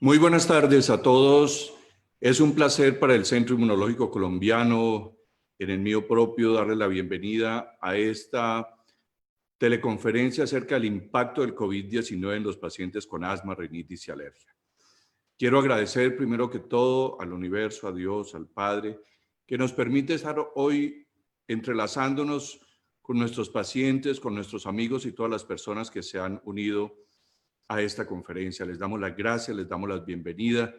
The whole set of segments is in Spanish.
Muy buenas tardes a todos. Es un placer para el Centro Inmunológico Colombiano, en el mío propio, darles la bienvenida a esta teleconferencia acerca del impacto del COVID-19 en los pacientes con asma, rinitis y alergia. Quiero agradecer primero que todo al universo, a Dios, al Padre, que nos permite estar hoy entrelazándonos con nuestros pacientes, con nuestros amigos y todas las personas que se han unido a esta conferencia. Les damos las gracias, les damos la bienvenida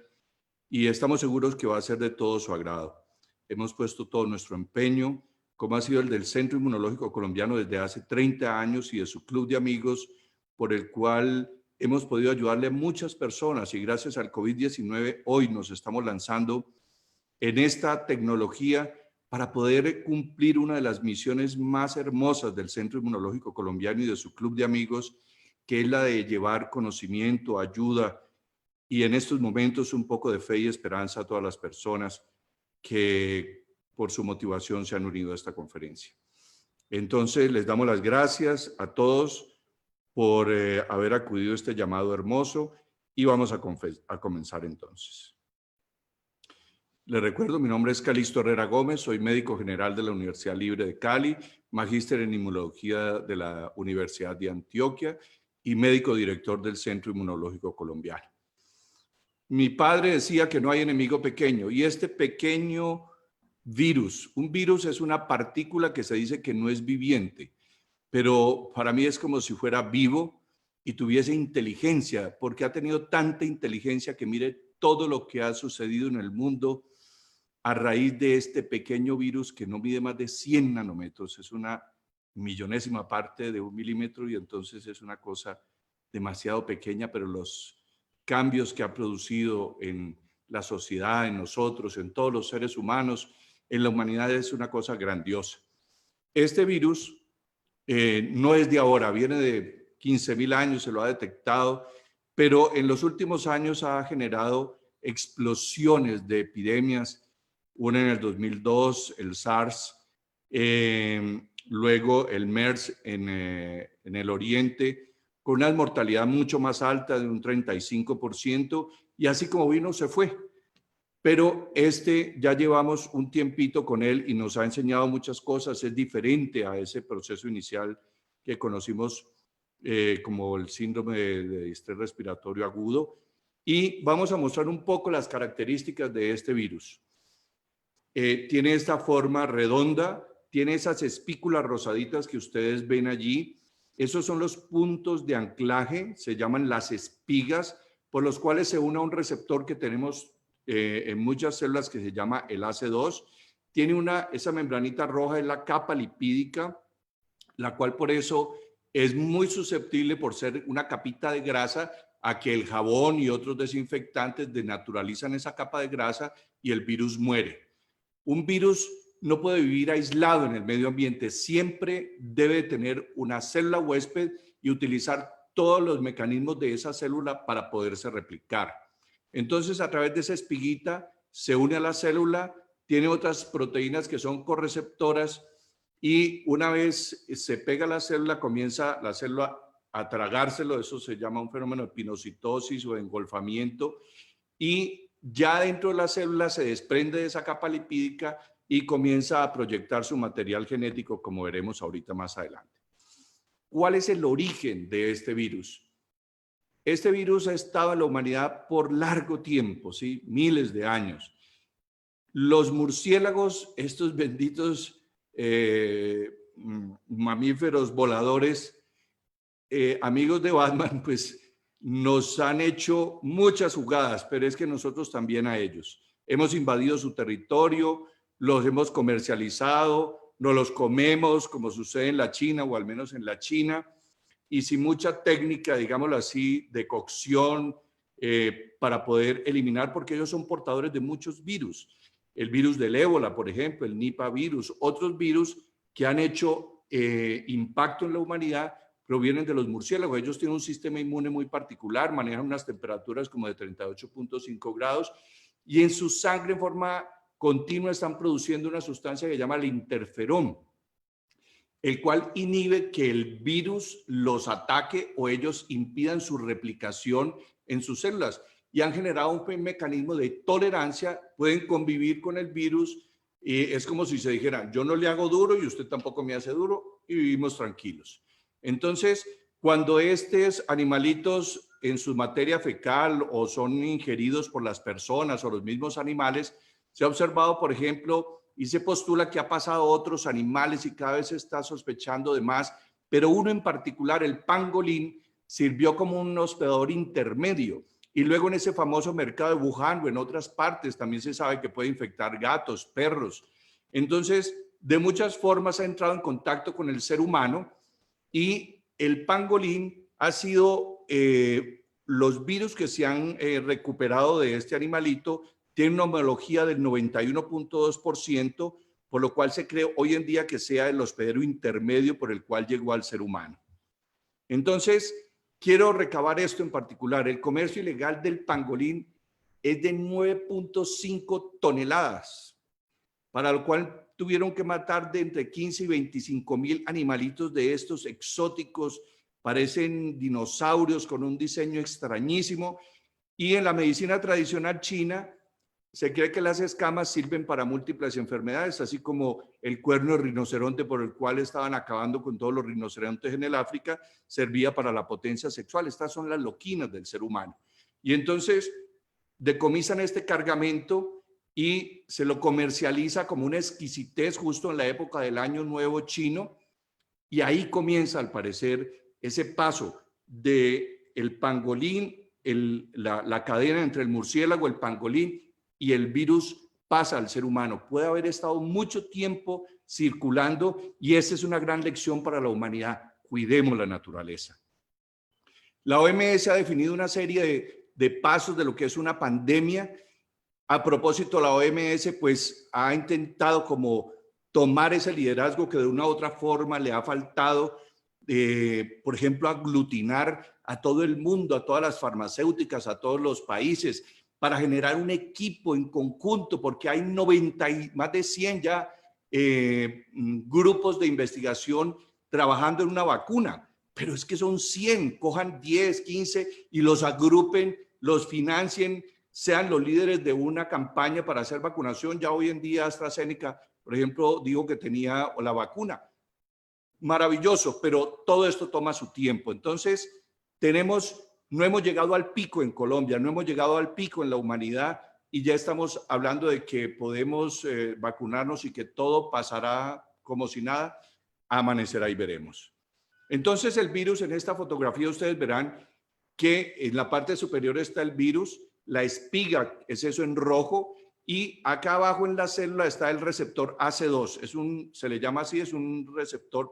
y estamos seguros que va a ser de todo su agrado. Hemos puesto todo nuestro empeño, como ha sido el del Centro Inmunológico Colombiano desde hace 30 años y de su club de amigos, por el cual hemos podido ayudarle a muchas personas y gracias al COVID-19 hoy nos estamos lanzando en esta tecnología para poder cumplir una de las misiones más hermosas del Centro Inmunológico Colombiano y de su club de amigos, que es la de llevar conocimiento, ayuda y en estos momentos un poco de fe y esperanza a todas las personas que por su motivación se han unido a esta conferencia. Entonces, les damos las gracias a todos por haber acudido a este llamado hermoso y vamos a comenzar entonces. Les recuerdo, mi nombre es Calixto Herrera Gómez, soy médico general de la Universidad Libre de Cali, magíster en inmunología de la Universidad de Antioquia y médico director del Centro Inmunológico Colombiano. Mi padre decía que no hay enemigo pequeño y este pequeño virus, un virus es una partícula que se dice que no es viviente, pero para mí es como si fuera vivo y tuviese inteligencia, porque ha tenido tanta inteligencia que mire todo lo que ha sucedido en el mundo a raíz de este pequeño virus que no mide más de 100 nanómetros, es una millonésima parte de 1 milímetro y entonces es una cosa demasiado pequeña, pero los cambios que ha producido en la sociedad, en nosotros, en todos los seres humanos, en la humanidad es una cosa grandiosa. Este virus no es de ahora, viene de 15.000 años, se lo ha detectado, pero en los últimos años ha generado explosiones de epidemias, una en el 2002, el SARS, luego el MERS en el Oriente, con una mortalidad mucho más alta de un 35%, y así como vino, se fue. Pero ya llevamos un tiempito con él y nos ha enseñado muchas cosas, es diferente a ese proceso inicial que conocimos como el síndrome de estrés respiratorio agudo, y vamos a mostrar un poco las características de este virus. Tiene esta forma redonda, tiene esas espículas rosaditas que ustedes ven allí. Esos son los puntos de anclaje, se llaman las espigas, por los cuales se une a un receptor que tenemos en muchas células que se llama el AC2. Tiene esa membranita roja, es la capa lipídica, la cual por eso es muy susceptible, por ser una capita de grasa, a que el jabón y otros desinfectantes denaturalizan esa capa de grasa y el virus muere. Un virus no puede vivir aislado en el medio ambiente, siempre debe tener una célula huésped y utilizar todos los mecanismos de esa célula para poderse replicar. Entonces, a través de esa espiguita se une a la célula, tiene otras proteínas que son correceptoras y una vez se pega a la célula, comienza la célula a tragárselo, eso se llama un fenómeno de pinocitosis o de engolfamiento, y ya dentro de la célula se desprende de esa capa lipídica y comienza a proyectar su material genético, como veremos ahorita más adelante. ¿Cuál es el origen de este virus? Este virus ha estado en la humanidad por largo tiempo, ¿sí? Miles de años. Los murciélagos, estos benditos mamíferos voladores, amigos de Batman, pues nos han hecho muchas jugadas, pero es que nosotros también a ellos. Hemos invadido su territorio, los hemos comercializado, nos los comemos, como sucede en la China, o al menos en la China, y sin mucha técnica, digámoslo así, de cocción para poder eliminar, porque ellos son portadores de muchos virus. El virus del ébola, por ejemplo, el Nipah virus, otros virus que han hecho impacto en la humanidad, provienen de los murciélagos. Ellos tienen un sistema inmune muy particular, manejan unas temperaturas como de 38.5 grados y en su sangre en forma continua están produciendo una sustancia que se llama el interferón, el cual inhibe que el virus los ataque o ellos impidan su replicación en sus células. y han generado un mecanismo de tolerancia, pueden convivir con el virus y es como si se dijera, yo no le hago duro y usted tampoco me hace duro y vivimos tranquilos. Entonces, cuando estos animalitos en su materia fecal o son ingeridos por las personas o los mismos animales, se ha observado, por ejemplo, y se postula que ha pasado a otros animales y cada vez se está sospechando de más, pero uno en particular, el pangolín, sirvió como un hospedador intermedio. Y luego en ese famoso mercado de Wuhan o en otras partes también se sabe que puede infectar gatos, perros. Entonces, de muchas formas ha entrado en contacto con el ser humano y el pangolín ha sido, los virus que se han recuperado de este animalito tienen una homología del 91.2%, por lo cual se cree hoy en día que sea el hospedero intermedio por el cual llegó al ser humano. Entonces, quiero recabar esto en particular. El comercio ilegal del pangolín es de 9.5 toneladas, para lo cual tuvieron que matar de entre 15 y 25.000 animalitos de estos exóticos, parecen dinosaurios con un diseño extrañísimo. Y en la medicina tradicional china, se cree que las escamas sirven para múltiples enfermedades, así como el cuerno de rinoceronte por el cual estaban acabando con todos los rinocerontes en el África, servía para la potencia sexual. Estas son las loquinas del ser humano. Y entonces decomisan este cargamento y se lo comercializa como una exquisitez justo en la época del Año Nuevo chino. Y ahí comienza, al parecer, ese paso de el pangolín, la cadena entre el murciélago, el pangolín, y el virus pasa al ser humano. Puede haber estado mucho tiempo circulando y esa es una gran lección para la humanidad. Cuidemos la naturaleza. La OMS ha definido una serie de pasos de lo que es una pandemia. A propósito, la OMS pues ha intentado como tomar ese liderazgo que de una u otra forma le ha faltado, por ejemplo, aglutinar a todo el mundo, a todas las farmacéuticas, a todos los países, para generar un equipo en conjunto, porque hay 90 y más de 100 ya grupos de investigación trabajando en una vacuna, pero es que son 100, cojan 10, 15 y los agrupen, los financien, sean los líderes de una campaña para hacer vacunación. Ya hoy en día AstraZeneca, por ejemplo, dijo que tenía la vacuna. Maravilloso, pero todo esto toma su tiempo. Entonces, no hemos llegado al pico en Colombia, no hemos llegado al pico en la humanidad y ya estamos hablando de que podemos vacunarnos y que todo pasará como si nada. Amanecerá y veremos. Entonces el virus, en esta fotografía ustedes verán que en la parte superior está el virus, la espiga es eso en rojo y acá abajo en la célula está el receptor AC2. Se le llama así, es un receptor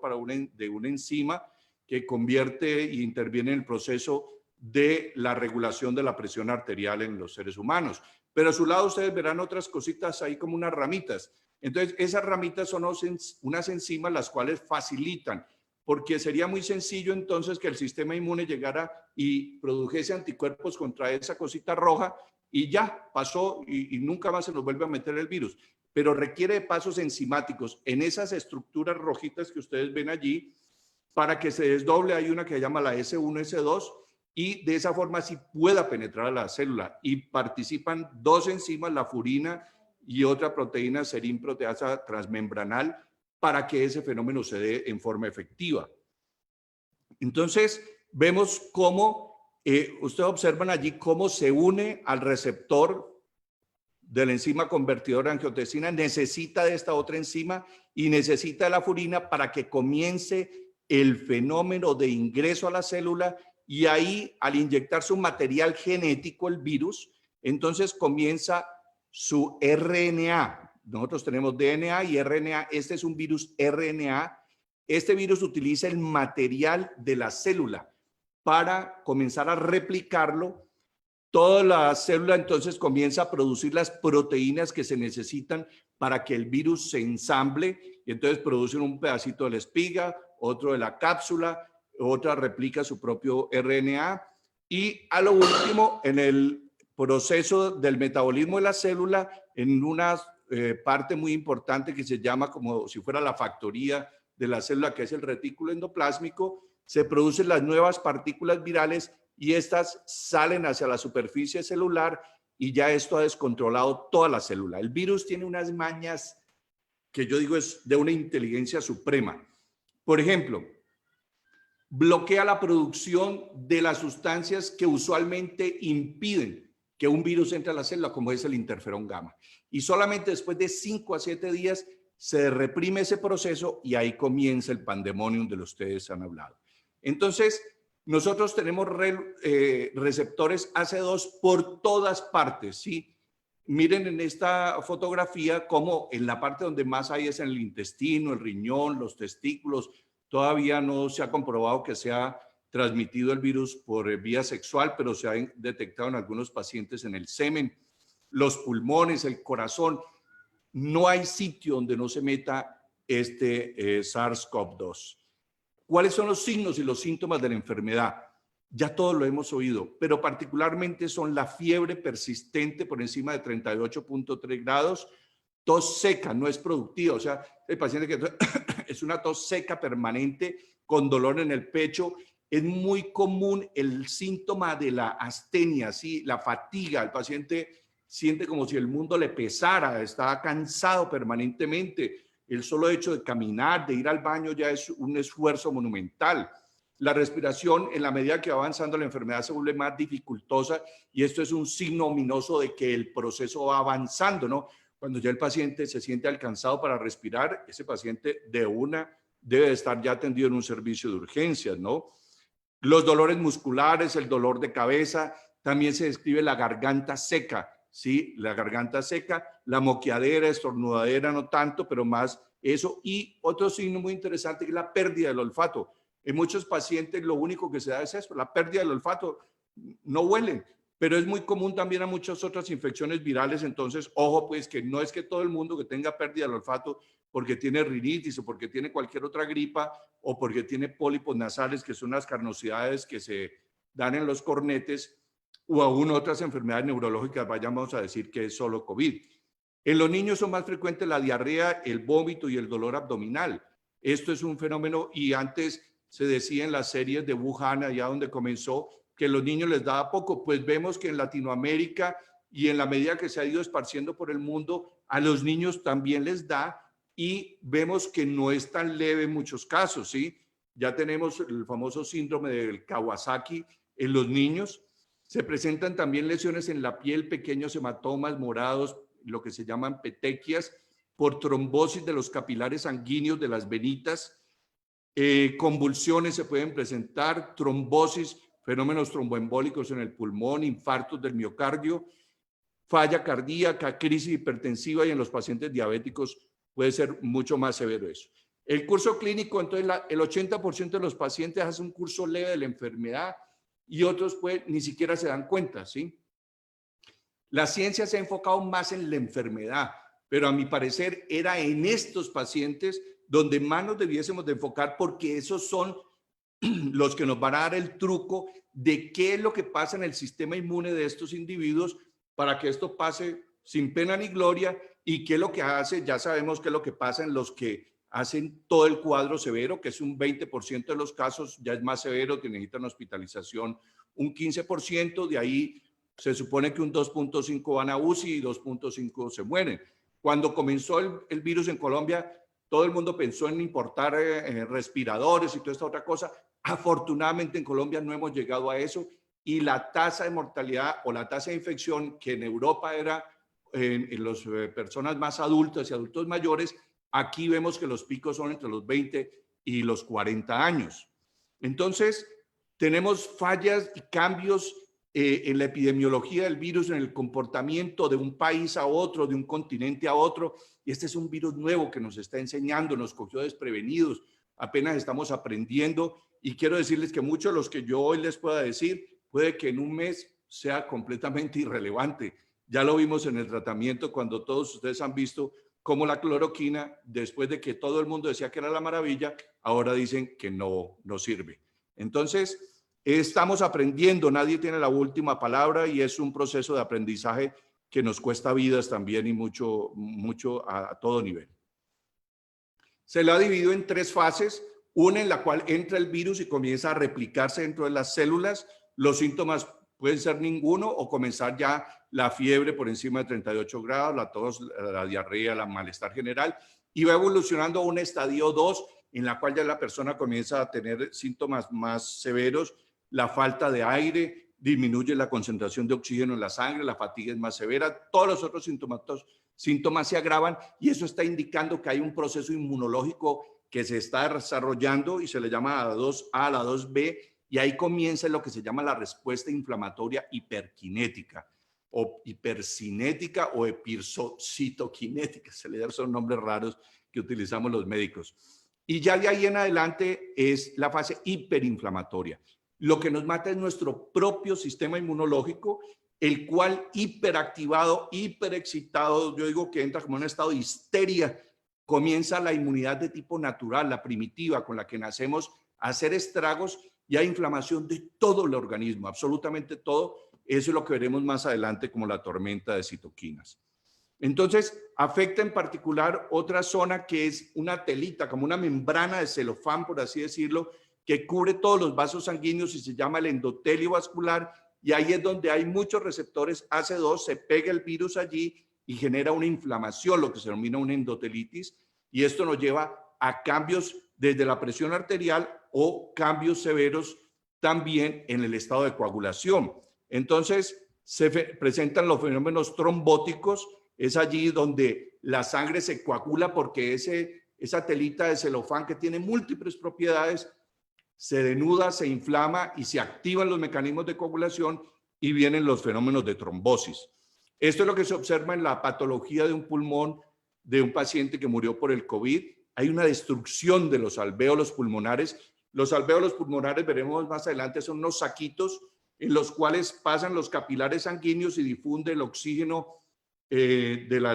de una enzima que convierte y interviene en el proceso de la regulación de la presión arterial en los seres humanos. Pero a su lado ustedes verán otras cositas ahí como unas ramitas. Entonces, esas ramitas son unas enzimas las cuales facilitan, porque sería muy sencillo entonces que el sistema inmune llegara y produjese anticuerpos contra esa cosita roja y ya pasó y nunca más se nos vuelve a meter el virus. Pero requiere de pasos enzimáticos en esas estructuras rojitas que ustedes ven allí para que se desdoble. Hay una que se llama la S1, S2, y de esa forma sí pueda penetrar a la célula. Y participan dos enzimas, la furina y otra proteína, serin proteasa transmembranal, para que ese fenómeno se dé en forma efectiva. Entonces, vemos cómo, ustedes observan allí cómo se une al receptor de la enzima convertidora de angiotensina, necesita de esta otra enzima y necesita de la furina para que comience el fenómeno de ingreso a la célula. Y ahí, al inyectarse un material genético, el virus, entonces comienza su RNA. Nosotros tenemos DNA y RNA. Este es un virus RNA. Este virus utiliza el material de la célula para comenzar a replicarlo. Toda la célula entonces comienza a producir las proteínas que se necesitan para que el virus se ensamble. Y entonces producen un pedacito de la espiga, otro de la cápsula, otra replica su propio RNA y a lo último, en el proceso del metabolismo de la célula, en una parte muy importante que se llama como si fuera la factoría de la célula, que es el retículo endoplásmico, se producen las nuevas partículas virales y estas salen hacia la superficie celular y ya esto ha descontrolado toda la célula. El virus tiene unas mañas que yo digo es de una inteligencia suprema. Por ejemplo, bloquea la producción de las sustancias que usualmente impiden que un virus entre a la célula, como es el interferón gamma. Y solamente después de 5 a 7 días se reprime ese proceso y ahí comienza el pandemonium de lo que ustedes han hablado. Entonces, nosotros tenemos receptores AC2 por todas partes, ¿sí? Miren en esta fotografía cómo en la parte donde más hay es en el intestino, el riñón, los testículos. Todavía no se ha comprobado que se ha transmitido el virus por vía sexual, pero se ha detectado en algunos pacientes en el semen, los pulmones, el corazón. No hay sitio donde no se meta este SARS-CoV-2. ¿Cuáles son los signos y los síntomas de la enfermedad? Ya todos lo hemos oído, pero particularmente son la fiebre persistente por encima de 38.3 grados, tos seca, no es productiva, o sea, el paciente que es una tos seca permanente con dolor en el pecho. Es muy común el síntoma de la astenia, ¿sí? La fatiga, el paciente siente como si el mundo le pesara, está cansado permanentemente. El solo hecho de caminar, de ir al baño ya es un esfuerzo monumental. La respiración, en la medida que va avanzando la enfermedad, se vuelve más dificultosa y esto es un signo ominoso de que el proceso va avanzando, ¿no? Cuando ya el paciente se siente alcanzado para respirar, ese paciente de una debe estar ya atendido en un servicio de urgencias, ¿no? Los dolores musculares, el dolor de cabeza, también se describe la garganta seca, ¿sí? La garganta seca, la moqueadera, estornudadera, no tanto, pero más eso. Y otro signo muy interesante es la pérdida del olfato. En muchos pacientes lo único que se da es eso, la pérdida del olfato. No huelen, pero es muy común también a muchas otras infecciones virales. Entonces, ojo, pues que no es que todo el mundo que tenga pérdida del olfato porque tiene rinitis o porque tiene cualquier otra gripa o porque tiene pólipos nasales, que son las carnosidades que se dan en los cornetes, o aún otras enfermedades neurológicas, vayamos a decir que es solo COVID. En los niños son más frecuentes la diarrea, el vómito y el dolor abdominal. Esto es un fenómeno, y antes se decía en las series de Wuhan, allá donde comenzó, que a los niños les daba poco. Pues vemos que en Latinoamérica y en la medida que se ha ido esparciendo por el mundo, a los niños también les da, y vemos que no es tan leve en muchos casos, ¿sí? Ya tenemos el famoso síndrome del Kawasaki en los niños. Se presentan también lesiones en la piel, pequeños hematomas morados, lo que se llaman petequias, por trombosis de los capilares sanguíneos de las venitas. Convulsiones se pueden presentar, trombosis, fenómenos tromboembólicos en el pulmón, infartos del miocardio, falla cardíaca, crisis hipertensiva, y en los pacientes diabéticos puede ser mucho más severo eso. El curso clínico, entonces el 80% de los pacientes hace un curso leve de la enfermedad y otros pues ni siquiera se dan cuenta, ¿sí? La ciencia se ha enfocado más en la enfermedad, pero a mi parecer era en estos pacientes donde más nos debiésemos de enfocar, porque esos son los que nos van a dar el truco de qué es lo que pasa en el sistema inmune de estos individuos para que esto pase sin pena ni gloria, y qué es lo que hace. Ya sabemos qué es lo que pasa en los que hacen todo el cuadro severo, que es un 20% de los casos, ya es más severo, que necesitan hospitalización un 15%, de ahí se supone que un 2.5 van a UCI y 2.5 se mueren. Cuando comenzó el virus en Colombia, todo el mundo pensó en importar respiradores y toda esta otra cosa. Afortunadamente en Colombia no hemos llegado a eso, y la tasa de mortalidad o la tasa de infección, que en Europa era en las personas más adultas y adultos mayores, aquí vemos que los picos son entre los 20 y los 40 años. Entonces, tenemos fallas y cambios en la epidemiología del virus, en el comportamiento de un país a otro, de un continente a otro, y este es un virus nuevo que nos está enseñando, nos cogió desprevenidos, apenas estamos aprendiendo, y quiero decirles que muchos de los que yo hoy les pueda decir, puede que en un mes sea completamente irrelevante. Ya lo vimos en el tratamiento, cuando todos ustedes han visto cómo la cloroquina, después de que todo el mundo decía que era la maravilla, ahora dicen que no sirve. Entonces, estamos aprendiendo, nadie tiene la última palabra, y es un proceso de aprendizaje que nos cuesta vidas también, y mucho a todo nivel. Se lo ha dividido en 3 fases, una en la cual entra el virus y comienza a replicarse dentro de las células, Los síntomas pueden ser ninguno o comenzar ya la fiebre por encima de 38 grados, la tos, la diarrea, el malestar general, y va evolucionando a un estadio 2 en la cual ya la persona comienza a tener síntomas más severos, la falta de aire, disminuye la concentración de oxígeno en la sangre, la fatiga es más severa, todos los otros síntomas se agravan y eso está indicando que hay un proceso inmunológico que se está desarrollando y se le llama la 2A, la 2B, y ahí comienza lo que se llama la respuesta inflamatoria hiperkinética o hipercinética o epicitoquinética, se le dan esos nombres raros que utilizamos los médicos. Y ya de ahí en adelante es la fase hiperinflamatoria. Lo que nos mata es nuestro propio sistema inmunológico, el cual hiperactivado, hiperexcitado, yo digo que entra como en un estado de histeria, comienza la inmunidad de tipo natural, la primitiva, con la que nacemos, a hacer estragos y hay inflamación de todo el organismo, absolutamente todo. Eso es lo que veremos más adelante como la tormenta de citoquinas. Entonces, afecta en particular otra zona que es una telita, como una membrana de celofán, por así decirlo, que cubre todos los vasos sanguíneos y se llama el endotelio vascular, y ahí es donde hay muchos receptores AC2, se pega el virus allí y genera una inflamación, lo que se denomina una endotelitis, y esto nos lleva a cambios desde la presión arterial o cambios severos también en el estado de coagulación. Entonces, se presentan los fenómenos trombóticos, es allí donde la sangre se coagula porque esa telita de celofán que tiene múltiples propiedades se denuda, se inflama y se activan los mecanismos de coagulación y vienen los fenómenos de trombosis. Esto es lo que se observa en la patología de un pulmón de un paciente que murió por el COVID. Hay una destrucción de los alvéolos pulmonares. Los alvéolos pulmonares, veremos más adelante, son unos saquitos en los cuales pasan los capilares sanguíneos y difunde el oxígeno del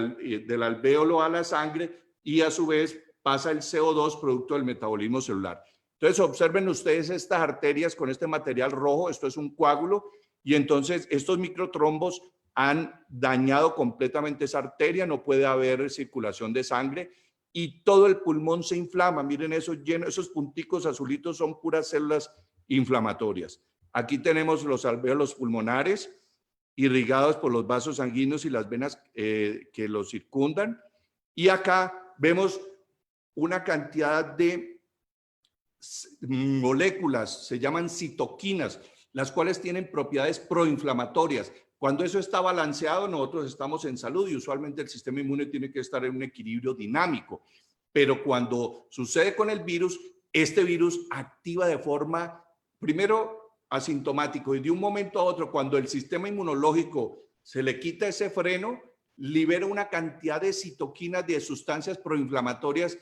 alvéolo a la sangre y a su vez pasa el CO2 producto del metabolismo celular. Entonces observen ustedes estas arterias con este material rojo, esto es un coágulo y entonces estos microtrombos han dañado completamente esa arteria, no puede haber circulación de sangre y todo el pulmón se inflama. Miren eso lleno, esos punticos azulitos son puras células inflamatorias. Aquí tenemos los alvéolos pulmonares irrigados por los vasos sanguíneos y las venas que los circundan. Y acá vemos una cantidad de moléculas, se llaman citoquinas, las cuales tienen propiedades proinflamatorias. Cuando eso está balanceado, nosotros estamos en salud y usualmente el sistema inmune tiene que estar en un equilibrio dinámico. Pero cuando sucede con el virus, este virus activa de forma, primero, asintomático y de un momento a otro, cuando el sistema inmunológico se le quita ese freno, libera una cantidad de citoquinas, de sustancias proinflamatorias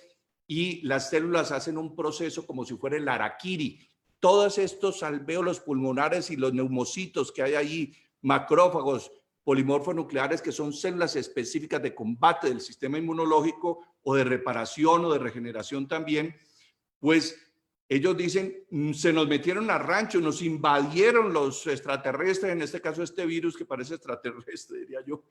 y las células hacen un proceso como si fuera el harakiri. Todos estos alvéolos pulmonares y los neumocitos que hay allí, macrófagos, polimorfos nucleares, que son células específicas de combate del sistema inmunológico o de reparación o de regeneración también, pues ellos dicen, se nos metieron a rancho, nos invadieron los extraterrestres, en este caso este virus que parece extraterrestre, diría yo,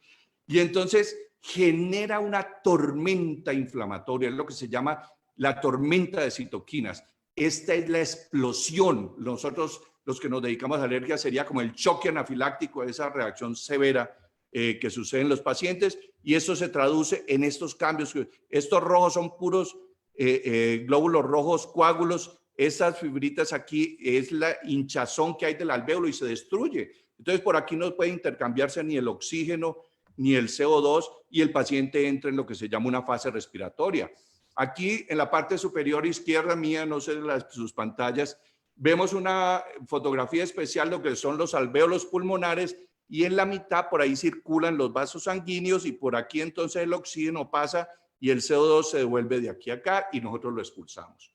y entonces genera una tormenta inflamatoria, es lo que se llama la tormenta de citoquinas. Esta es la explosión. Nosotros, los que nos dedicamos a alergia, sería como el choque anafiláctico, esa reacción severa que sucede en los pacientes, y eso se traduce en estos cambios. Estos rojos son puros glóbulos rojos, coágulos. Esas fibritas aquí es la hinchazón que hay del alvéolo y se destruye. Entonces, por aquí no puede intercambiarse ni el oxígeno ni el CO2 y el paciente entra en lo que se llama una fase respiratoria. Aquí en la parte superior izquierda mía, no sé sus pantallas, vemos una fotografía especial de lo que son los alvéolos pulmonares y en la mitad por ahí circulan los vasos sanguíneos y por aquí entonces el oxígeno pasa y el CO2 se devuelve de aquí a acá y nosotros lo expulsamos.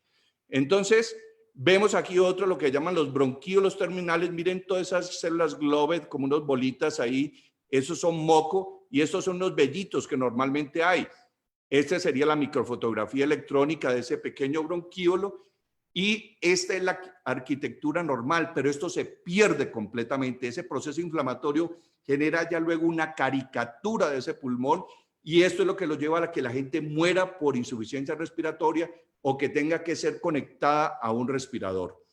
Entonces, vemos aquí otro, lo que llaman los bronquíolos terminales. Miren todas esas células globet, como unas bolitas ahí. Esos son moco y estos son los vellitos que normalmente hay. Esta sería la microfotografía electrónica de ese pequeño bronquíolo y esta es la arquitectura normal, pero esto se pierde completamente. Ese proceso inflamatorio genera ya luego una caricatura de ese pulmón y esto es lo que lo lleva a que la gente muera por insuficiencia respiratoria o que tenga que ser conectada a un respirador.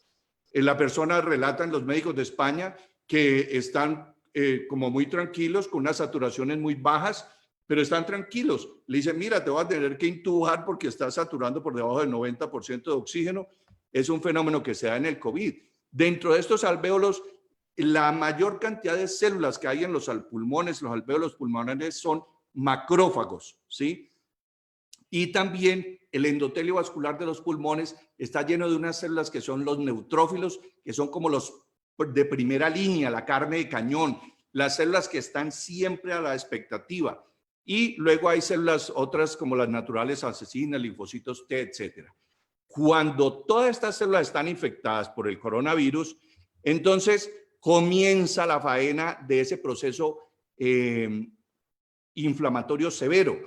La persona relatan, los médicos de España, que están como muy tranquilos, con unas saturaciones muy bajas, pero están tranquilos. Le dicen, mira, te vas a tener que intubar porque estás saturando por debajo del 90% de oxígeno. Es un fenómeno que se da en el COVID. Dentro de estos alvéolos, la mayor cantidad de células que hay en los pulmones, los alvéolos pulmonares, son macrófagos, ¿sí? Y también el endotelio vascular de los pulmones está lleno de unas células que son los neutrófilos, que son como los de primera línea, la carne de cañón, las células que están siempre a la expectativa. Y luego hay células otras como las naturales asesinas, linfocitos T, etcétera. Cuando todas estas células están infectadas por el coronavirus, entonces comienza la faena de ese proceso inflamatorio severo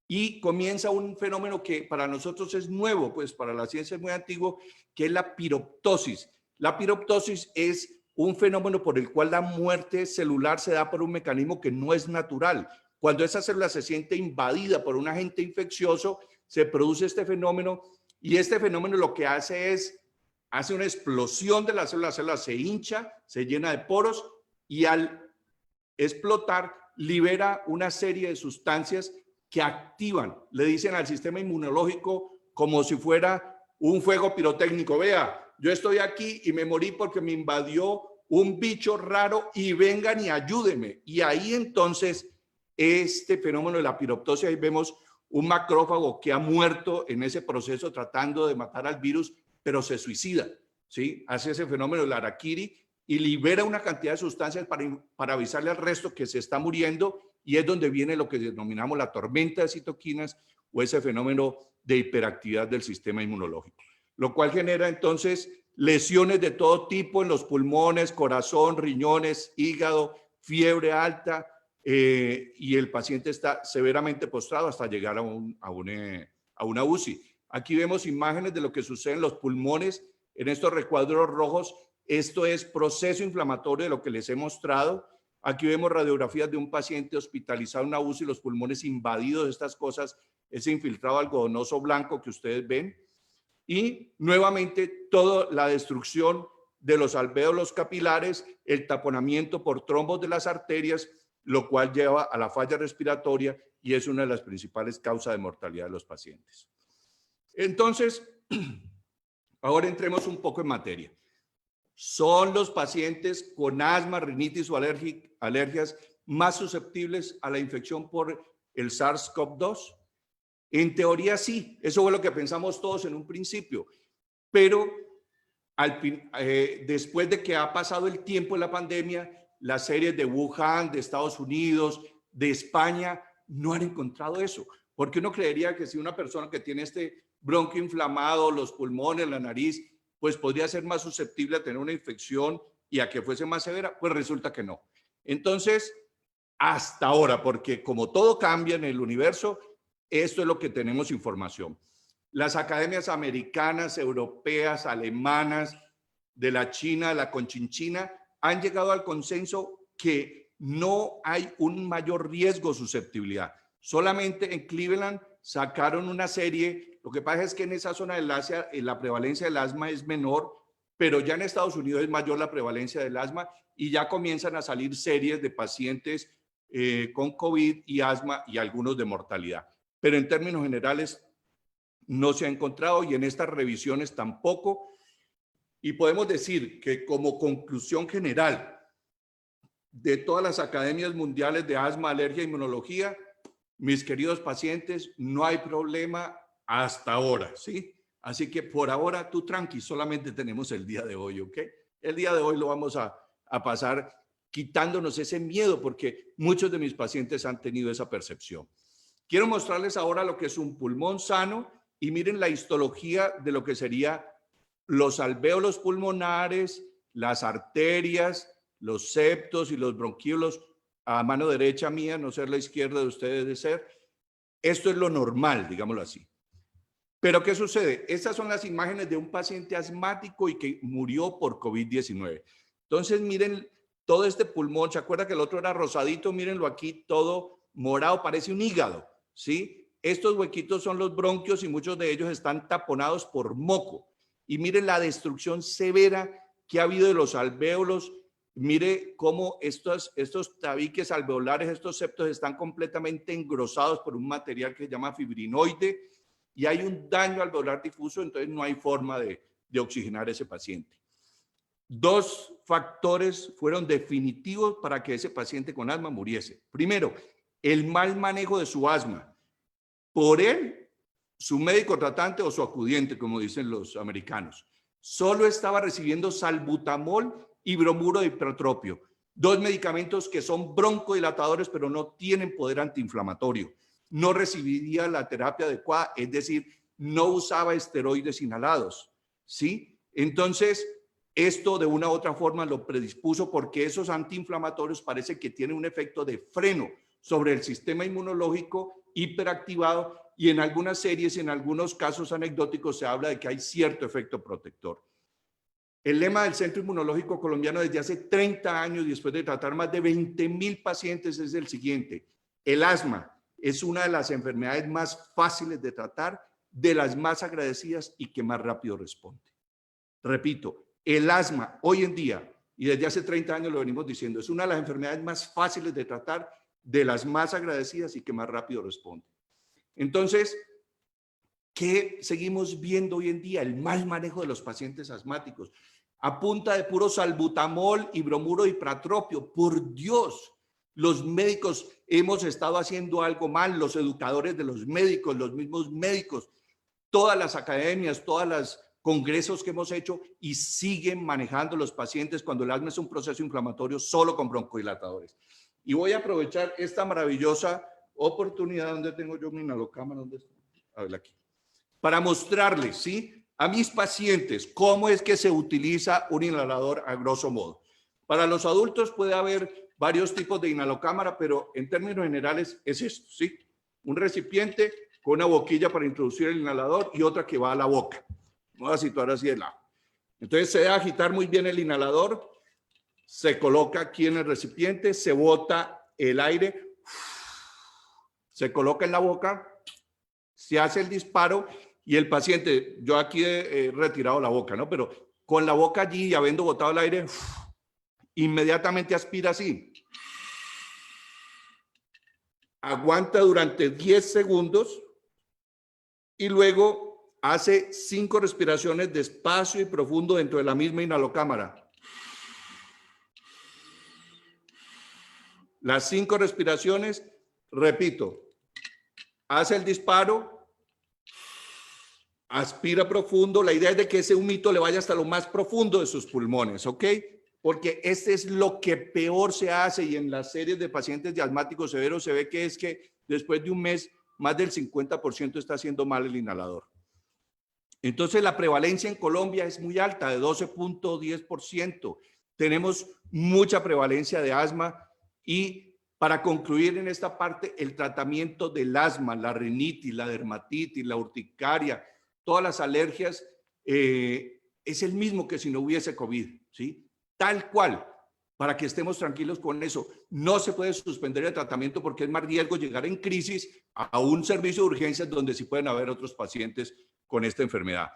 y comienza un fenómeno que para nosotros es nuevo, pues para la ciencia es muy antiguo, que es la piroptosis. La piroptosis es un fenómeno por el cual la muerte celular se da por un mecanismo que no es natural. Cuando esa célula se siente invadida por un agente infeccioso, se produce este fenómeno y este fenómeno lo que hace es, hace una explosión de la célula se hincha, se llena de poros y al explotar libera una serie de sustancias que activan, le dicen al sistema inmunológico como si fuera un fuego pirotécnico. Vea, yo estoy aquí y me morí porque me invadió un bicho raro y vengan y ayúdenme. Y ahí entonces este fenómeno de la piroptosis, ahí vemos un macrófago que ha muerto en ese proceso tratando de matar al virus, pero se suicida, ¿sí? Hace ese fenómeno del harakiri y libera una cantidad de sustancias para avisarle al resto que se está muriendo, y es donde viene lo que denominamos la tormenta de citoquinas o ese fenómeno de hiperactividad del sistema inmunológico, lo cual genera entonces lesiones de todo tipo en los pulmones, corazón, riñones, hígado, fiebre alta, y el paciente está severamente postrado hasta llegar a una UCI. Aquí vemos imágenes de lo que sucede en los pulmones en estos recuadros rojos. Esto es proceso inflamatorio de lo que les he mostrado. Aquí vemos radiografías de un paciente hospitalizado en una UCI, los pulmones invadidos de estas cosas, ese infiltrado algodonoso blanco que ustedes ven. Y nuevamente toda la destrucción de los alvéolos capilares, el taponamiento por trombos de las arterias, lo cual lleva a la falla respiratoria y es una de las principales causas de mortalidad de los pacientes. Entonces, ahora entremos un poco en materia. ¿Son los pacientes con asma, rinitis o alergias más susceptibles a la infección por el SARS-CoV-2? En teoría sí, eso fue lo que pensamos todos en un principio, pero después de que ha pasado el tiempo de la pandemia, las series de Wuhan, de Estados Unidos, de España, no han encontrado eso, porque uno creería que si una persona que tiene este bronquio inflamado, los pulmones, la nariz, pues podría ser más susceptible a tener una infección y a que fuese más severa, pues resulta que no. Entonces, hasta ahora, porque como todo cambia en el universo, esto es lo que tenemos información. Las academias americanas, europeas, alemanas, de la China, la conchinchina, han llegado al consenso que no hay un mayor riesgo de susceptibilidad. Solamente en Cleveland sacaron una serie. Lo que pasa es que en esa zona del Asia la prevalencia del asma es menor, pero ya en Estados Unidos es mayor la prevalencia del asma y ya comienzan a salir series de pacientes con COVID y asma y algunos de mortalidad. Pero en términos generales no se ha encontrado y en estas revisiones tampoco. Y podemos decir que como conclusión general de todas las academias mundiales de asma, alergia e inmunología, mis queridos pacientes, no hay problema hasta ahora, ¿sí? Así que por ahora tú tranqui, solamente tenemos el día de hoy, ¿ok? El día de hoy lo vamos a pasar quitándonos ese miedo porque muchos de mis pacientes han tenido esa percepción. Quiero mostrarles ahora lo que es un pulmón sano y miren la histología de lo que sería los alvéolos pulmonares, las arterias, los septos y los bronquíolos a mano derecha mía, no ser la izquierda de ustedes de ser. Esto es lo normal, digámoslo así. Pero ¿qué sucede? Estas son las imágenes de un paciente asmático y que murió por COVID-19. Entonces miren todo este pulmón, ¿se acuerda que el otro era rosadito? Mírenlo aquí, todo morado, parece un hígado, ¿sí? Estos huequitos son los bronquios y muchos de ellos están taponados por moco. Y miren la destrucción severa ¿Qué ha habido de los alvéolos? Mire cómo estos tabiques alveolares, estos septos están completamente engrosados por un material que se llama fibrinoide y hay un daño alveolar difuso, entonces no hay forma de oxigenar a ese paciente. Dos factores fueron definitivos para que ese paciente con asma muriese. Primero, el mal manejo de su asma por él, su médico tratante o su acudiente, como dicen los americanos. Solo estaba recibiendo salbutamol y bromuro de hipratropio, dos medicamentos que son broncodilatadores pero no tienen poder antiinflamatorio. No recibiría la terapia adecuada, es decir, no usaba esteroides inhalados, ¿sí? Entonces, esto de una u otra forma lo predispuso porque esos antiinflamatorios parece que tienen un efecto de freno sobre el sistema inmunológico hiperactivado y en algunas series, en algunos casos anecdóticos, se habla de que hay cierto efecto protector. El lema del Centro Inmunológico Colombiano desde hace 30 años, después de tratar más de 20,000 pacientes, es el siguiente: el asma es una de las enfermedades más fáciles de tratar, de las más agradecidas y que más rápido responde. Repito, el asma hoy en día, y desde hace 30 años lo venimos diciendo, es una de las enfermedades más fáciles de tratar, de las más agradecidas y que más rápido responde. Entonces, ¿qué seguimos viendo hoy en día? El mal manejo de los pacientes asmáticos. A punta de puro salbutamol y bromuro de hipratropio. Por Dios, los médicos hemos estado haciendo algo mal, los educadores de los médicos, los mismos médicos, todas las academias, todas las congresos que hemos hecho y siguen manejando los pacientes cuando el asma es un proceso inflamatorio solo con broncodilatadores. Y voy a aprovechar esta maravillosa oportunidad. ¿Dónde tengo yo mi inhalocámara? ¿Dónde está? A ver, aquí. Para mostrarles, ¿sí?, a mis pacientes cómo es que se utiliza un inhalador a grosso modo. Para los adultos puede haber varios tipos de inhalocámara, pero en términos generales es esto, ¿sí? Un recipiente con una boquilla para introducir el inhalador y otra que va a la boca. Me voy a situar así de lado. Entonces se debe agitar muy bien el inhalador, se coloca aquí en el recipiente, se bota el aire, se coloca en la boca, se hace el disparo y el paciente, yo aquí he retirado la boca, ¿no? Pero con la boca allí y habiendo botado el aire, inmediatamente aspira así. Aguanta durante 10 segundos y luego hace 5 respiraciones despacio y profundo dentro de la misma inhalocámara. Las 5 respiraciones, repito, hace el disparo, aspira profundo. La idea es de que ese humito le vaya hasta lo más profundo de sus pulmones, ¿ok? Porque este es lo que peor se hace y en las series de pacientes de asmáticos severos se ve que es que después de un mes más del 50% está haciendo mal el inhalador. Entonces la prevalencia en Colombia es muy alta, de 12.10%. Tenemos mucha prevalencia de asma y para concluir en esta parte, el tratamiento del asma, la rinitis, la dermatitis, la urticaria, todas las alergias, es el mismo que si no hubiese COVID, ¿sí? Tal cual, para que estemos tranquilos con eso. No se puede suspender el tratamiento porque es más riesgo llegar en crisis a un servicio de urgencias donde sí pueden haber otros pacientes con esta enfermedad.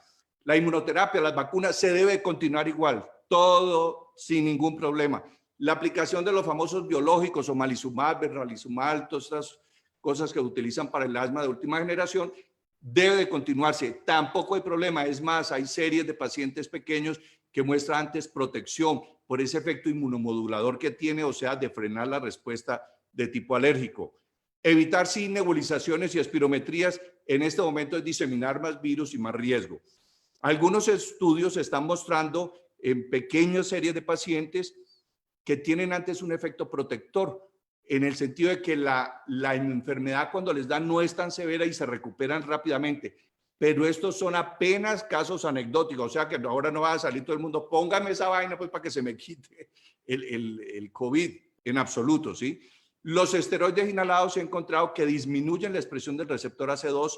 La inmunoterapia, las vacunas, se debe continuar igual, todo sin ningún problema. La aplicación de los famosos biológicos, omalizumab, benralizumab, todas estas cosas que utilizan para el asma de última generación, debe de continuarse. Tampoco hay problema. Es más, hay series de pacientes pequeños que muestran antes protección por ese efecto inmunomodulador que tiene, o sea, de frenar la respuesta de tipo alérgico. Evitar sí nebulizaciones y espirometrías en este momento es diseminar más virus y más riesgo. Algunos estudios están mostrando en pequeñas series de pacientes que tienen antes un efecto protector, en el sentido de que la enfermedad cuando les da no es tan severa y se recuperan rápidamente. Pero estos son apenas casos anecdóticos, o sea que ahora no va a salir todo el mundo, póngame esa vaina pues para que se me quite el COVID, en absoluto, ¿sí? Los esteroides inhalados se ha encontrado que disminuyen la expresión del receptor AC2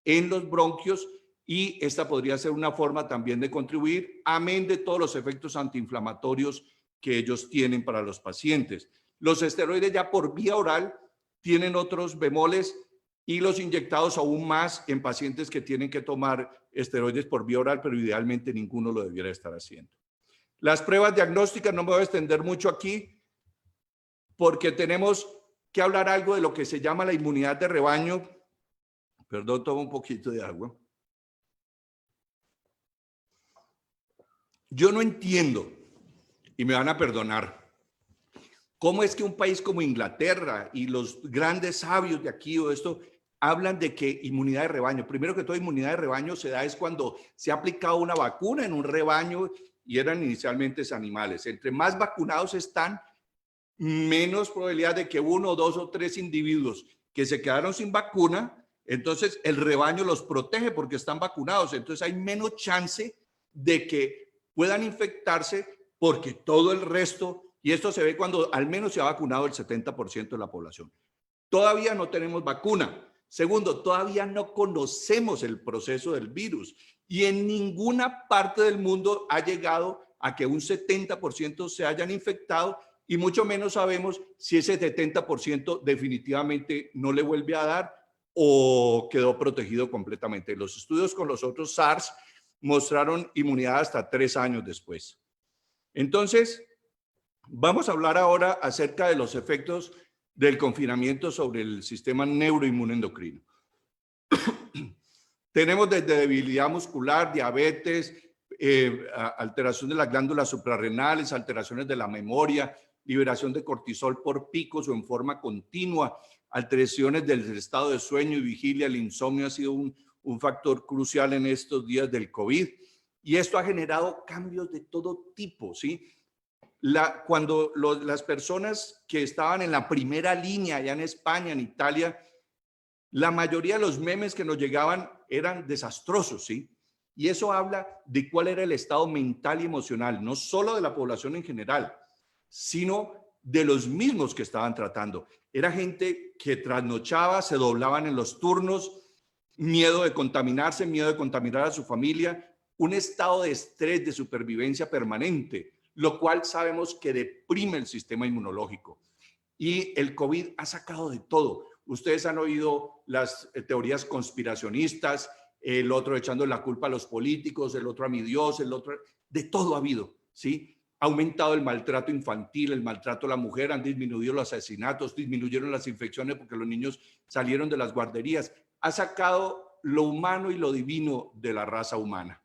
en los bronquios y esta podría ser una forma también de contribuir, amén de todos los efectos antiinflamatorios que ellos tienen para los pacientes. Los esteroides ya por vía oral tienen otros bemoles y los inyectados aún más en pacientes que tienen que tomar esteroides por vía oral, pero idealmente ninguno lo debiera estar haciendo. Las pruebas diagnósticas, no me voy a extender mucho aquí, porque tenemos que hablar algo de lo que se llama la inmunidad de rebaño. Perdón, tomo un poquito de agua. Yo no entiendo, y me van a perdonar, cómo es que un país como Inglaterra y los grandes sabios de aquí o esto hablan de que inmunidad de rebaño. Primero que todo, inmunidad de rebaño se da es cuando se ha aplicado una vacuna en un rebaño y eran inicialmente animales. Entre más vacunados están, menos probabilidad de que 1, 2 o 3 individuos que se quedaron sin vacuna, entonces el rebaño los protege porque están vacunados. Entonces hay menos chance de que puedan infectarse porque todo el resto, y esto se ve cuando al menos se ha vacunado el 70% de la población. Todavía no tenemos vacuna. Segundo, todavía no conocemos el proceso del virus y en ninguna parte del mundo ha llegado a que un 70% se hayan infectado y mucho menos sabemos si ese 70% definitivamente no le vuelve a dar o quedó protegido completamente. Los estudios con los otros SARS mostraron inmunidad hasta 3 años después. Entonces, vamos a hablar ahora acerca de los efectos del confinamiento sobre el sistema neuroinmunendocrino. Tenemos desde debilidad muscular, diabetes, alteración de las glándulas suprarrenales, alteraciones de la memoria, liberación de cortisol por picos o en forma continua, alteraciones del estado de sueño y vigilia. El insomnio ha sido un factor crucial en estos días del COVID y esto ha generado cambios de todo tipo, ¿sí? Cuando las personas que estaban en la primera línea allá en España, en Italia, la mayoría de los memes que nos llegaban eran desastrosos, ¿sí? Y eso habla de cuál era el estado mental y emocional, no solo de la población en general, sino de los mismos que estaban tratando. Era gente que trasnochaba, se doblaban en los turnos, miedo de contaminarse, miedo de contaminar a su familia, un estado de estrés, de supervivencia permanente, lo cual sabemos que deprime el sistema inmunológico. Y el COVID ha sacado de todo. Ustedes han oído las teorías conspiracionistas, el otro echando la culpa a los políticos, el otro a mi Dios, el otro, de todo ha habido, ¿sí? Ha aumentado el maltrato infantil, el maltrato a la mujer, han disminuido los asesinatos, disminuyeron las infecciones porque los niños salieron de las guarderías. Ha sacado lo humano y lo divino de la raza humana.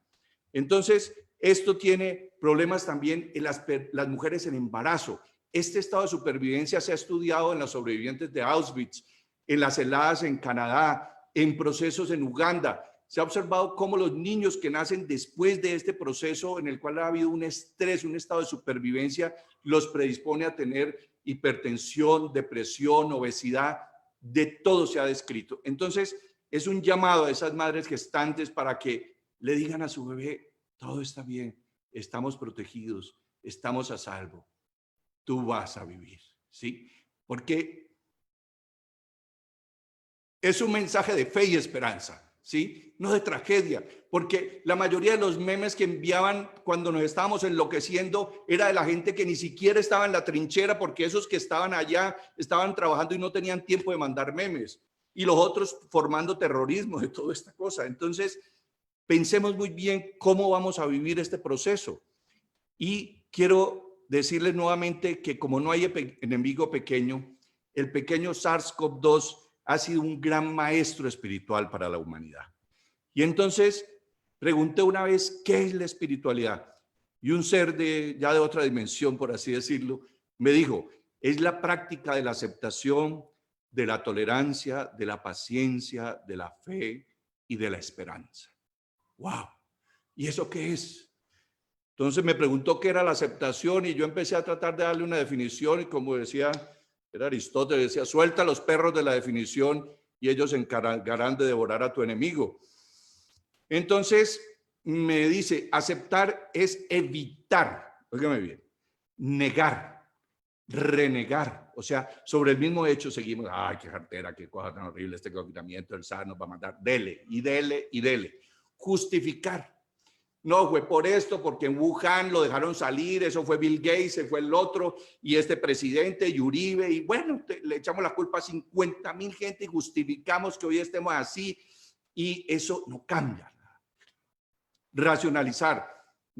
Entonces, esto tiene problemas también en las mujeres en embarazo. Este estado de supervivencia se ha estudiado en las sobrevivientes de Auschwitz, en las heladas en Canadá, en procesos en Uganda. Se ha observado cómo los niños que nacen después de este proceso en el cual ha habido un estrés, un estado de supervivencia, los predispone a tener hipertensión, depresión, obesidad, de todo se ha descrito. Entonces, es un llamado a esas madres gestantes para que le digan a su bebé, todo está bien, estamos protegidos, estamos a salvo, tú vas a vivir, ¿sí? Porque es un mensaje de fe y esperanza, ¿sí? No de tragedia, porque la mayoría de los memes que enviaban cuando nos estábamos enloqueciendo era de la gente que ni siquiera estaba en la trinchera, porque esos que estaban allá estaban trabajando y no tenían tiempo de mandar memes, y los otros formando terrorismo de toda esta cosa. Entonces, pensemos muy bien cómo vamos a vivir este proceso. Y quiero decirles nuevamente que como no hay enemigo pequeño, el pequeño SARS-CoV-2 ha sido un gran maestro espiritual para la humanidad. Y entonces pregunté una vez, ¿qué es la espiritualidad? Y un ser ya de otra dimensión, por así decirlo, me dijo, es la práctica de la aceptación, de la tolerancia, de la paciencia, de la fe y de la esperanza. ¡Wow! ¿Y eso qué es? Entonces me preguntó qué era la aceptación y yo empecé a tratar de darle una definición y como decía, era Aristóteles, decía, suelta a los perros de la definición y ellos se encargarán de devorar a tu enemigo. Entonces me dice, aceptar es evitar, óigame bien, negar, renegar. O sea, sobre el mismo hecho seguimos, ay, qué jartera, qué cosa tan horrible este confinamiento, el SARS nos va a mandar, dele y dele y dele. Justificar. No, fue por esto, porque en Wuhan lo dejaron salir, eso fue Bill Gates, se fue el otro, y este presidente, y Uribe, y bueno, le echamos la culpa a 50,000 gente y justificamos que hoy estemos así, y eso no cambia. Racionalizar.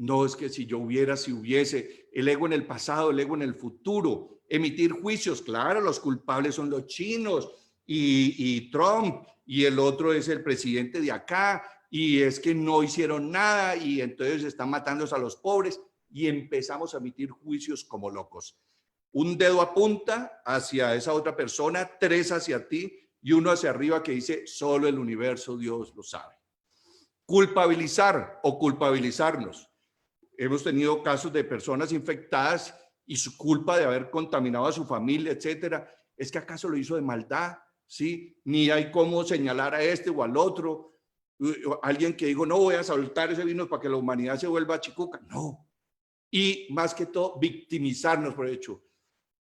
No, es que si yo hubiera, si hubiese, el ego en el pasado, el ego en el futuro, emitir juicios, claro, los culpables son los chinos y Trump, y el otro es el presidente de acá, y es que no hicieron nada, y entonces están matando a los pobres, y empezamos a emitir juicios como locos. Un dedo apunta hacia esa otra persona, tres hacia ti, y uno hacia arriba que dice, solo el universo, Dios lo sabe. Culpabilizar o culpabilizarnos. Hemos tenido casos de personas infectadas y su culpa de haber contaminado a su familia, etcétera. ¿Es que acaso lo hizo de maldad? ¿Sí? Ni hay cómo señalar a este o al otro. Alguien que dijo, no voy a soltar ese vino para que la humanidad se vuelva chicuca. No. Y más que todo, victimizarnos por hecho.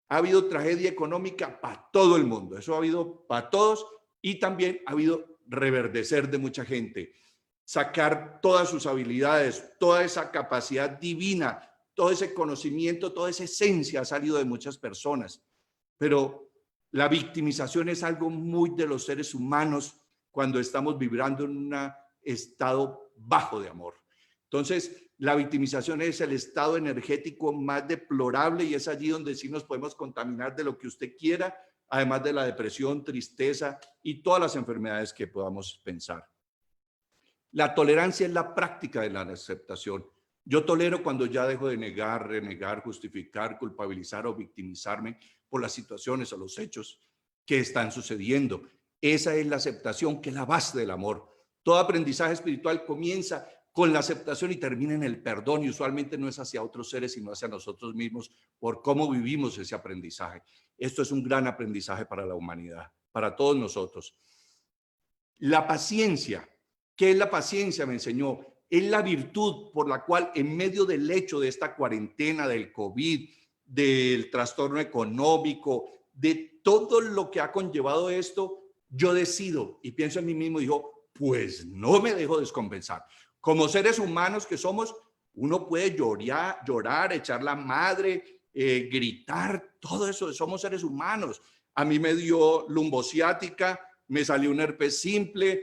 Ha habido tragedia económica para todo el mundo. Eso ha habido para todos y también ha habido reverdecer de mucha gente. Sacar todas sus habilidades, toda esa capacidad divina, todo ese conocimiento, toda esa esencia ha salido de muchas personas. Pero la victimización es algo muy de los seres humanos cuando estamos vibrando en un estado bajo de amor. Entonces, la victimización es el estado energético más deplorable y es allí donde sí nos podemos contaminar de lo que usted quiera, además de la depresión, tristeza y todas las enfermedades que podamos pensar. La tolerancia es la práctica de la aceptación. Yo tolero cuando ya dejo de negar, renegar, justificar, culpabilizar o victimizarme por las situaciones o los hechos que están sucediendo. Esa es la aceptación, que es la base del amor. Todo aprendizaje espiritual comienza con la aceptación y termina en el perdón, y usualmente no es hacia otros seres, sino hacia nosotros mismos por cómo vivimos ese aprendizaje. Esto es un gran aprendizaje para la humanidad, para todos nosotros. La paciencia. ¿Qué es la paciencia? Me enseñó. Es la virtud por la cual en medio del hecho de esta cuarentena, del COVID, del trastorno económico, de todo lo que ha conllevado esto, yo decido y pienso en mí mismo y digo, pues no me dejo descompensar. Como seres humanos que somos, uno puede llorar, echar la madre, gritar, todo eso, somos seres humanos. A mí me dio lumbociática, me salió un herpes simple,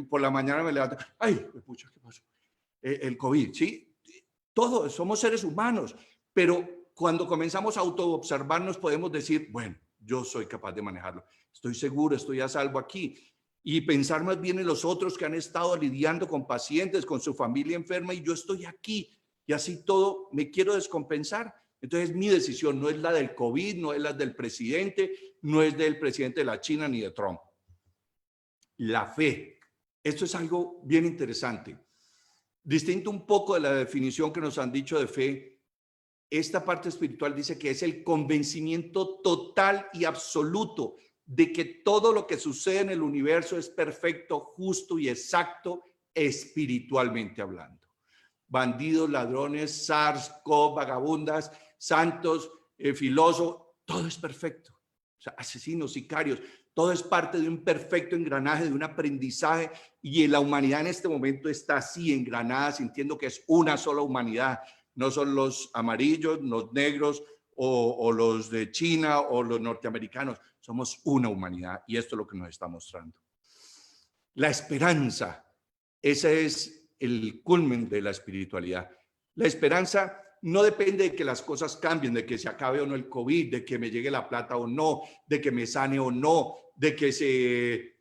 por la mañana me levanto, ay, pucha, ¿qué pasó? El COVID, ¿sí? Todos somos seres humanos, pero cuando comenzamos a autoobservarnos podemos decir, bueno, yo soy capaz de manejarlo, estoy seguro, estoy a salvo aquí. Y pensar más bien en los otros que han estado lidiando con pacientes, con su familia enferma, y yo estoy aquí, y así todo me quiero descompensar. Entonces mi decisión no es la del COVID, no es la del presidente, no es del presidente de la China ni de Trump. La fe. Esto es algo bien interesante. Distinto un poco de la definición que nos han dicho de fe, esta parte espiritual dice que es el convencimiento total y absoluto de que todo lo que sucede en el universo es perfecto, justo y exacto espiritualmente hablando. Bandidos, ladrones, zars, vagabundas, santos, filósofos, todo es perfecto. O sea, asesinos, sicarios, todo es parte de un perfecto engranaje, de un aprendizaje, y la humanidad en este momento está así engranada, sintiendo que es una sola humanidad. No son los amarillos, los negros o los de China o los norteamericanos. Somos una humanidad y esto es lo que nos está mostrando. La esperanza, ese es el culmen de la espiritualidad. La esperanza no depende de que las cosas cambien, de que se acabe o no el COVID, de que me llegue la plata o no, de que me sane o no, de que se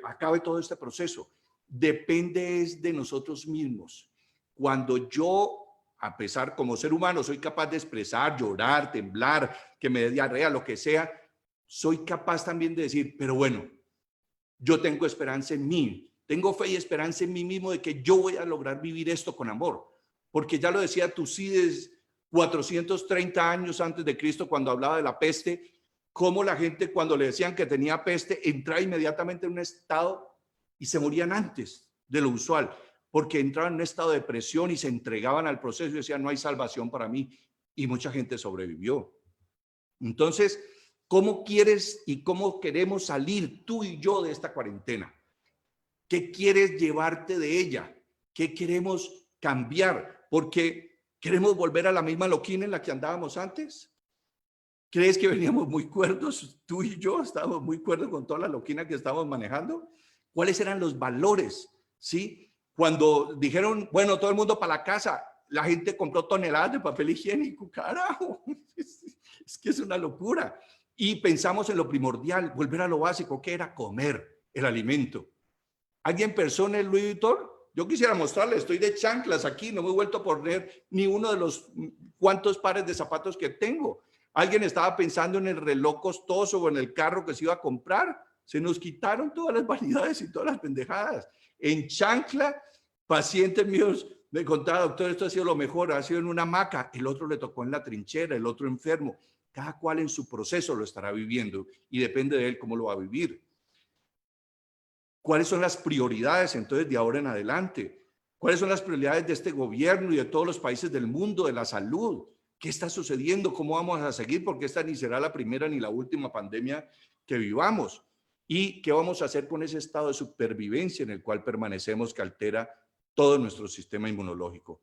acabe todo este proceso. Depende de nosotros mismos. Cuando yo, a pesar como ser humano, soy capaz de expresar, llorar, temblar, que me dé diarrea, lo que sea, soy capaz también de decir, pero bueno, yo tengo esperanza en mí, tengo fe y esperanza en mí mismo de que yo voy a lograr vivir esto con amor. Porque ya lo decía Tucídides 430 años antes de Cristo cuando hablaba de la peste, cómo la gente cuando le decían que tenía peste entraba inmediatamente en un estado y se morían antes de lo usual, porque entraban en un estado de depresión y se entregaban al proceso y decían no hay salvación para mí, y mucha gente sobrevivió. Entonces, ¿cómo quieres y cómo queremos salir tú y yo de esta cuarentena? ¿Qué quieres llevarte de ella? ¿Qué queremos cambiar? Porque queremos volver a la misma loquina en la que andábamos antes. ¿Crees que veníamos muy cuerdos? Tú y yo estábamos muy cuerdos con toda la loquina que estábamos manejando. ¿Cuáles eran los valores? ¿Sí? Cuando dijeron, bueno, todo el mundo para la casa, la gente compró toneladas de papel higiénico, carajo. Es que es una locura. Y pensamos en lo primordial, volver a lo básico, que era comer el alimento. ¿Alguien pensó en el Louis Vuitton? Yo quisiera mostrarles, estoy de chanclas aquí, no me he vuelto a poner ni uno de los cuantos pares de zapatos que tengo. ¿Alguien estaba pensando en el reloj costoso o en el carro que se iba a comprar? Se nos quitaron todas las vanidades y todas las pendejadas. En chancla, pacientes míos me contaban, doctor, esto ha sido lo mejor, ha sido en una hamaca, el otro le tocó en la trinchera, el otro enfermo. Cada cual en su proceso lo estará viviendo y depende de él cómo lo va a vivir. ¿Cuáles son las prioridades entonces de ahora en adelante? ¿Cuáles son las prioridades de este gobierno y de todos los países del mundo, de la salud? ¿Qué está sucediendo? ¿Cómo vamos a seguir? Porque esta ni será la primera ni la última pandemia que vivamos. ¿Y qué vamos a hacer con ese estado de supervivencia en el cual permanecemos que altera todo nuestro sistema inmunológico?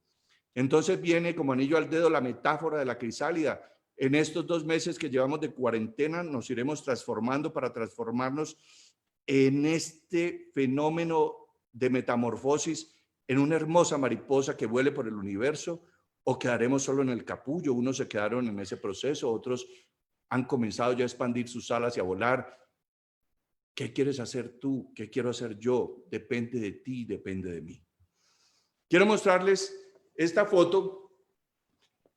Entonces viene como anillo al dedo la metáfora de la crisálida. En estos 2 meses que llevamos de cuarentena nos iremos transformando para transformarnos en este fenómeno de metamorfosis en una hermosa mariposa que vuele por el universo, o quedaremos solo en el capullo. Unos se quedaron en ese proceso, otros han comenzado ya a expandir sus alas y a volar. ¿Qué quieres hacer tú? ¿Qué quiero hacer yo? Depende de ti, depende de mí. Quiero mostrarles esta foto.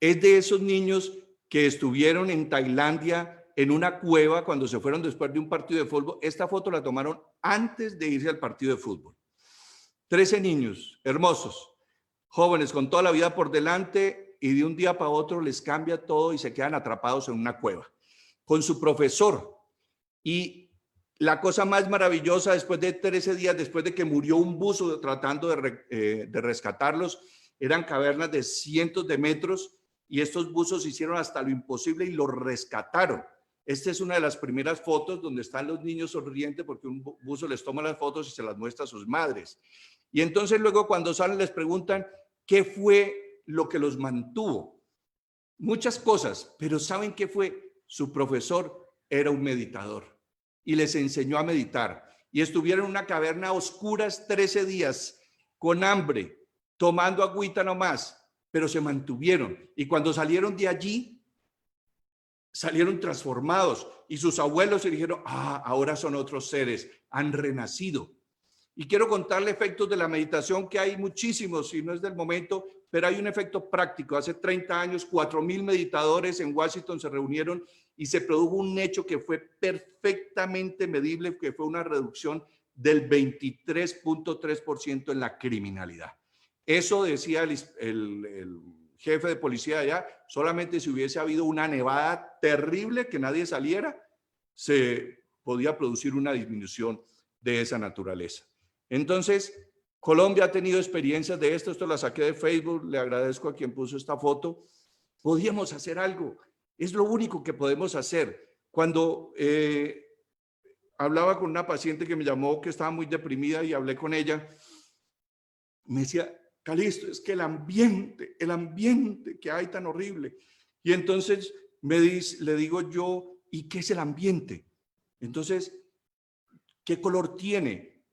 Es de esos niños que estuvieron en Tailandia en una cueva cuando se fueron después de un partido de fútbol. Esta foto la tomaron antes de irse al partido de fútbol. 13 niños hermosos, jóvenes con toda la vida por delante, y de un día para otro les cambia todo y se quedan atrapados en una cueva con su profesor. Y la cosa más maravillosa, después de 13 días, después de que murió un buzo tratando de rescatarlos, eran cavernas de cientos de metros y estos buzos hicieron hasta lo imposible y los rescataron. Esta es una de las primeras fotos donde están los niños sonrientes porque un buzo les toma las fotos y se las muestra a sus madres. Y entonces luego cuando salen les preguntan qué fue lo que los mantuvo. Muchas cosas, pero ¿saben qué fue? Su profesor era un meditador y les enseñó a meditar. Y estuvieron en una caverna a oscuras 13 días con hambre, tomando agüita nomás, pero se mantuvieron. Y cuando salieron de allí, salieron transformados y sus abuelos se dijeron, ahora son otros seres, han renacido. Y quiero contarle efectos de la meditación, que hay muchísimos y no es del momento, pero hay un efecto práctico. Hace 30 años, 4,000 meditadores en Washington se reunieron y se produjo un hecho que fue perfectamente medible, que fue una reducción del 23.3% en la criminalidad. Eso decía el jefe de policía allá, solamente si hubiese habido una nevada terrible que nadie saliera, se podía producir una disminución de esa naturaleza. Entonces, Colombia ha tenido experiencias de esto la saqué de Facebook, le agradezco a quien puso esta foto. Podíamos hacer algo, es lo único que podemos hacer. Cuando hablaba con una paciente que me llamó que estaba muy deprimida y hablé con ella, me decía, Calixto, es que el ambiente que hay tan horrible. Y entonces le digo yo, ¿y qué es el ambiente? Entonces, ¿qué color tiene?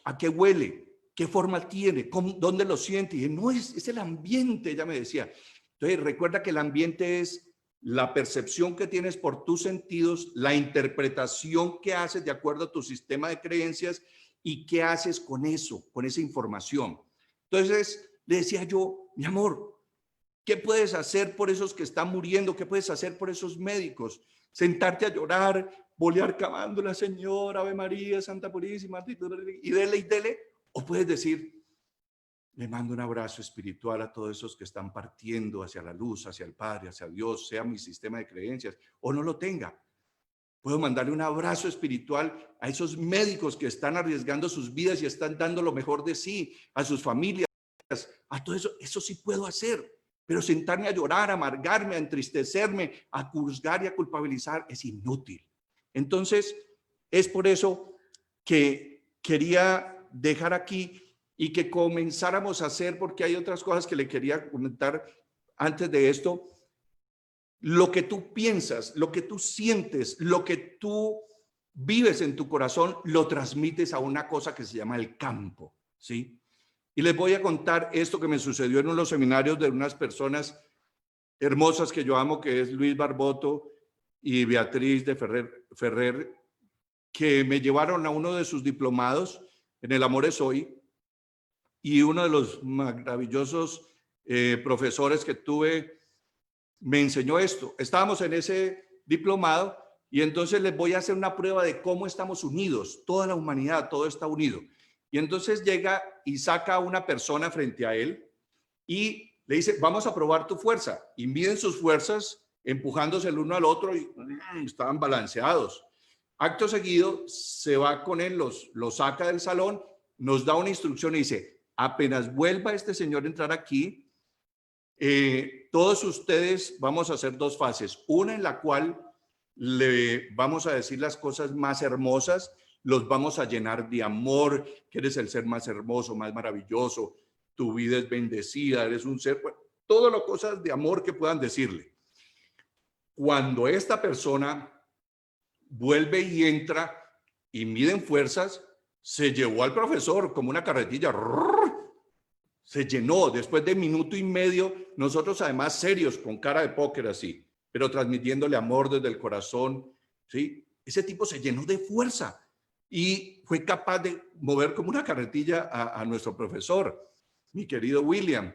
¿A qué huele? ¿Qué forma tiene? ¿Dónde lo siente? Y dije, no, es el ambiente, ella me decía. Entonces, recuerda que el ambiente es la percepción que tienes por tus sentidos, la interpretación que haces de acuerdo a tu sistema de creencias y qué haces con eso, con esa información. Entonces le decía yo, mi amor, ¿qué puedes hacer por esos que están muriendo? ¿Qué puedes hacer por esos médicos? Sentarte a llorar, bolear cavándola, Señor, Ave María, Santa Purísima, y dele. O puedes decir, le mando un abrazo espiritual a todos esos que están partiendo hacia la luz, hacia el Padre, hacia Dios, sea mi sistema de creencias, o no lo tenga. Puedo mandarle un abrazo espiritual a esos médicos que están arriesgando sus vidas y están dando lo mejor de sí, a sus familias, a todo eso. Eso sí puedo hacer, pero sentarme a llorar, a amargarme, a entristecerme, a juzgar y a culpabilizar es inútil. Entonces, es por eso que quería dejar aquí y que comenzáramos a hacer, porque hay otras cosas que le quería comentar antes de esto. Lo que tú piensas, lo que tú sientes, lo que tú vives en tu corazón, lo transmites a una cosa que se llama el campo, ¿sí? Y les voy a contar esto que me sucedió en unos seminarios de unas personas hermosas que yo amo, que es Luis Barboto y Beatriz de Ferrer, que me llevaron a uno de sus diplomados en El Amor es Hoy, y uno de los maravillosos profesores que tuve me enseñó esto. Estábamos en ese diplomado y entonces les voy a hacer una prueba de cómo estamos unidos, toda la humanidad, todo está unido. Y entonces llega y saca a una persona frente a él y le dice, vamos a probar tu fuerza. Y miden sus fuerzas empujándose el uno al otro y estaban balanceados. Acto seguido se va con él, lo saca del salón, nos da una instrucción y dice, apenas vuelva este señor a entrar aquí, todos ustedes vamos a hacer dos fases. Una en la cual le vamos a decir las cosas más hermosas, los vamos a llenar de amor, que eres el ser más hermoso, más maravilloso, tu vida es bendecida, eres un ser, bueno, todas las cosas de amor que puedan decirle. Cuando esta persona vuelve y entra y miden fuerzas, se llevó al profesor como una carretilla, se llenó. Después de minuto y medio, nosotros además serios, con cara de póker así, pero transmitiéndole amor desde el corazón, ¿sí? Ese tipo se llenó de fuerza y fue capaz de mover como una carretilla a nuestro profesor, mi querido William.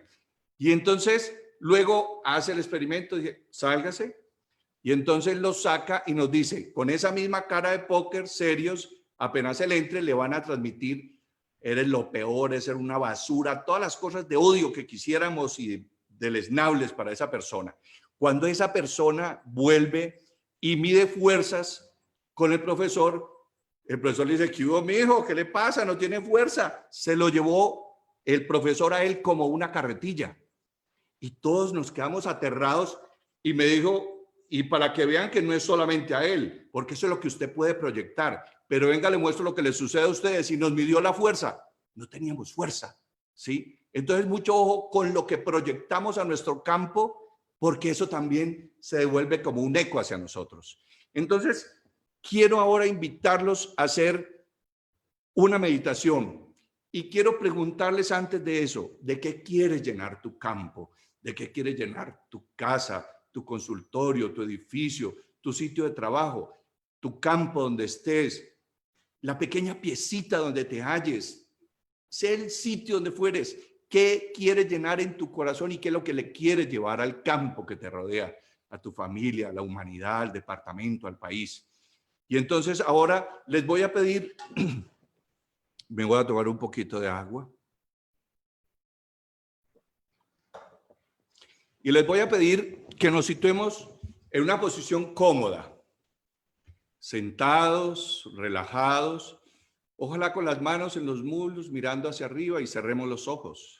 Y entonces luego hace el experimento, dice, sálgase, y entonces lo saca y nos dice, con esa misma cara de póker, serios, apenas él entre, le van a transmitir, eres lo peor, eres una basura, todas las cosas de odio que quisiéramos y deleznables para esa persona. Cuando esa persona vuelve y mide fuerzas con el profesor le dice, ¿qué hubo, mijo? ¿Qué le pasa? No tiene fuerza. Se lo llevó el profesor a él como una carretilla. Y todos nos quedamos aterrados y me dijo, y para que vean que no es solamente a él, porque eso es lo que usted puede proyectar, pero venga, le muestro lo que les sucede a ustedes. Y nos midió la fuerza. No teníamos fuerza, ¿sí? Entonces, mucho ojo con lo que proyectamos a nuestro campo, porque eso también se devuelve como un eco hacia nosotros. Entonces, quiero ahora invitarlos a hacer una meditación y quiero preguntarles antes de eso, ¿de qué quieres llenar tu campo? ¿De qué quieres llenar tu casa, tu consultorio, tu edificio, tu sitio de trabajo, tu campo donde estés, la pequeña piecita donde te halles? Sé el sitio donde fueres. ¿Qué quieres llenar en tu corazón y qué es lo que le quieres llevar al campo que te rodea, a tu familia, a la humanidad, al departamento, al país? Y entonces ahora les voy a pedir, me voy a tomar un poquito de agua. Y les voy a pedir que nos situemos en una posición cómoda, sentados, relajados, ojalá con las manos en los muslos, mirando hacia arriba y cerremos los ojos.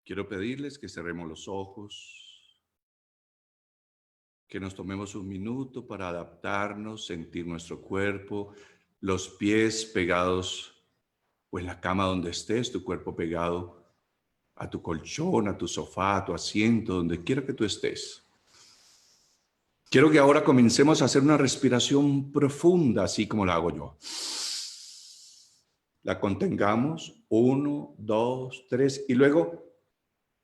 Quiero pedirles que cerremos los ojos, que nos tomemos un minuto para adaptarnos, sentir nuestro cuerpo, los pies pegados o en la cama donde estés, tu cuerpo pegado a tu colchón, a tu sofá, a tu asiento, donde quiera que tú estés. Quiero que ahora comencemos a hacer una respiración profunda, así como la hago yo. La contengamos, 1, 2, 3, y luego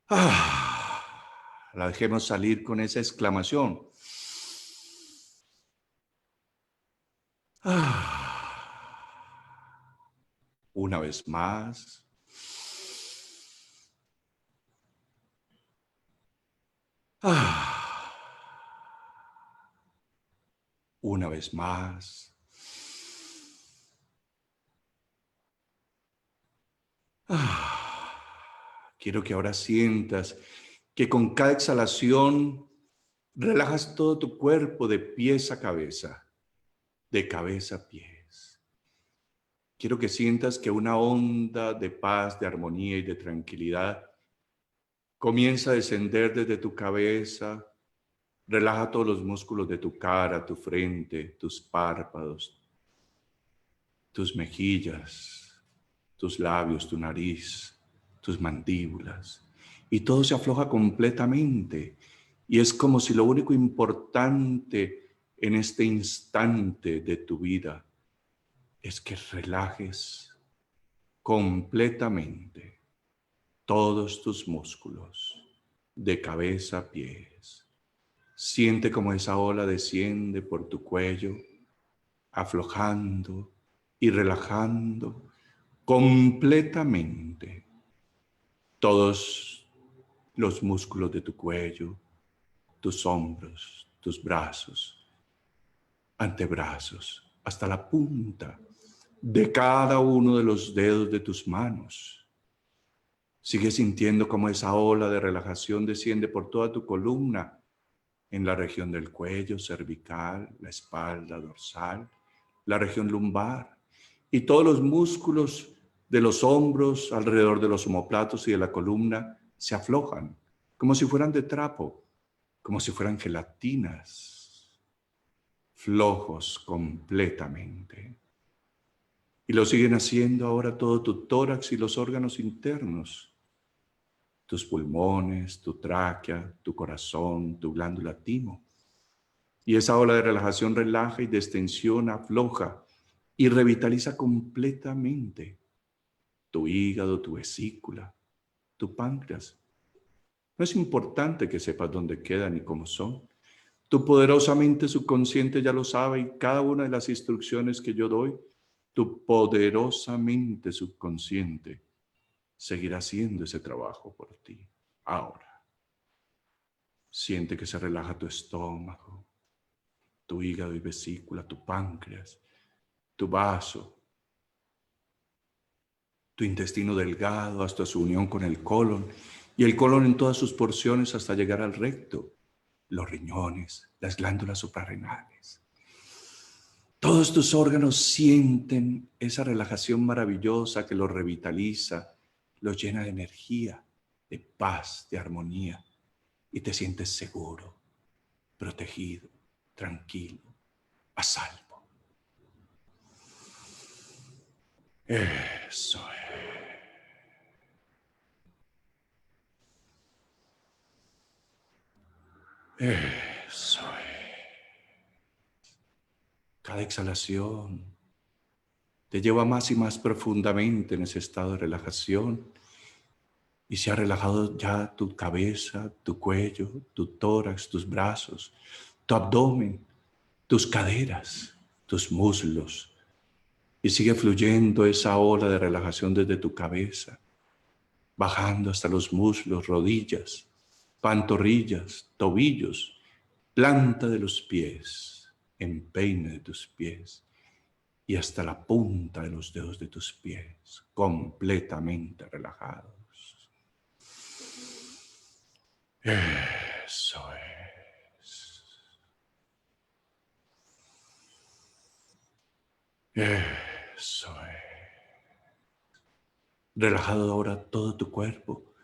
la dejemos salir con esa exclamación. Una vez más. Una vez más. Quiero que ahora sientas que con cada exhalación relajas todo tu cuerpo de pies a cabeza, de cabeza a pies. Quiero que sientas que una onda de paz, de armonía y de tranquilidad comienza a descender desde tu cabeza. Relaja todos los músculos de tu cara, tu frente, tus párpados, tus mejillas, tus labios, tu nariz, tus mandíbulas. Y todo se afloja completamente. Y es como si lo único importante en este instante de tu vida es que relajes completamente. todos tus músculos, de cabeza a pies. Siente cómo esa ola desciende por tu cuello, aflojando y relajando completamente todos los músculos de tu cuello, tus hombros, tus brazos, antebrazos, hasta la punta de cada uno de los dedos de tus manos. Sigue sintiendo cómo esa ola de relajación desciende por toda tu columna, en la región del cuello, cervical, la espalda, dorsal, la región lumbar y todos los músculos de los hombros, alrededor de los omóplatos y de la columna se aflojan, como si fueran de trapo, como si fueran gelatinas, flojos completamente. Y lo siguen haciendo ahora todo tu tórax y los órganos internos, tus pulmones, tu tráquea, tu corazón, tu glándula timo. Y esa ola de relajación relaja y de extensión afloja y revitaliza completamente tu hígado, tu vesícula, tu páncreas. No es importante que sepas dónde quedan ni cómo son. Tu poderosamente subconsciente ya lo sabe y cada una de las instrucciones que yo doy, tu poderosamente subconsciente seguirá haciendo ese trabajo por ti. Ahora, siente que se relaja tu estómago, tu hígado y vesícula, tu páncreas, tu vaso, tu intestino delgado hasta su unión con el colon y el colon en todas sus porciones hasta llegar al recto, los riñones, las glándulas suprarrenales. Todos tus órganos sienten esa relajación maravillosa que los revitaliza, los llena de energía, de paz, de armonía y te sientes seguro, protegido, tranquilo, a salvo. Eso es. Eso es. Cada exhalación te lleva más y más profundamente en ese estado de relajación y se ha relajado ya tu cabeza, tu cuello, tu tórax, tus brazos, tu abdomen, tus caderas, tus muslos y sigue fluyendo esa ola de relajación desde tu cabeza, bajando hasta los muslos, rodillas, pantorrillas, tobillos, planta de los pies, empeine de tus pies y hasta la punta de los dedos de tus pies, completamente relajados. Eso es. Eso es. Relajado ahora todo tu cuerpo.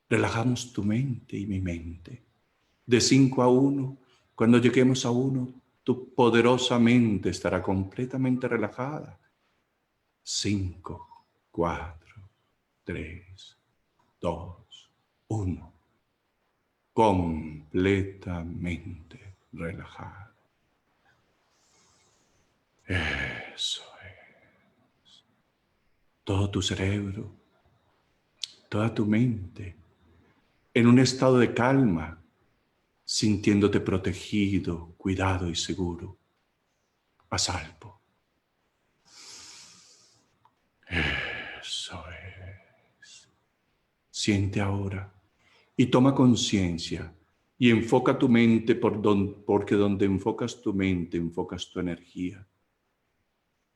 Relajamos tu mente y mi mente. De 5 a 1, cuando lleguemos a 1, tu poderosa mente estará completamente relajada. 5, 4, 3, 2, 1. Completamente relajada. Eso es. Todo tu cerebro, toda tu mente, en un estado de calma, sintiéndote protegido, cuidado y seguro, a salvo. Eso es. Siente ahora y toma conciencia y enfoca tu mente porque donde enfocas tu mente, enfocas tu energía.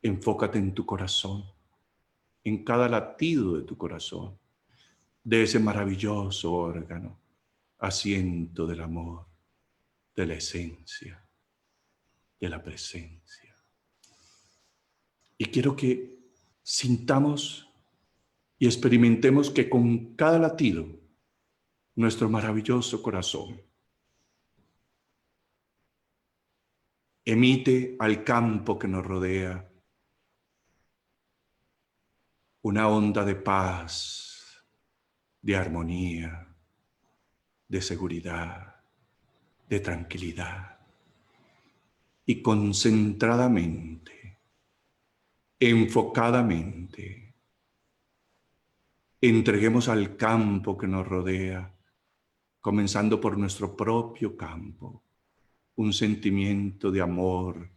Enfócate en tu corazón, en cada latido de tu corazón, de ese maravilloso órgano, asiento del amor, de la esencia, de la presencia. Y quiero que sintamos y experimentemos que con cada latido, nuestro maravilloso corazón emite al campo que nos rodea una onda de paz, de armonía, de seguridad, de tranquilidad. Y concentradamente, enfocadamente, entreguemos al campo que nos rodea, comenzando por nuestro propio campo, un sentimiento de amor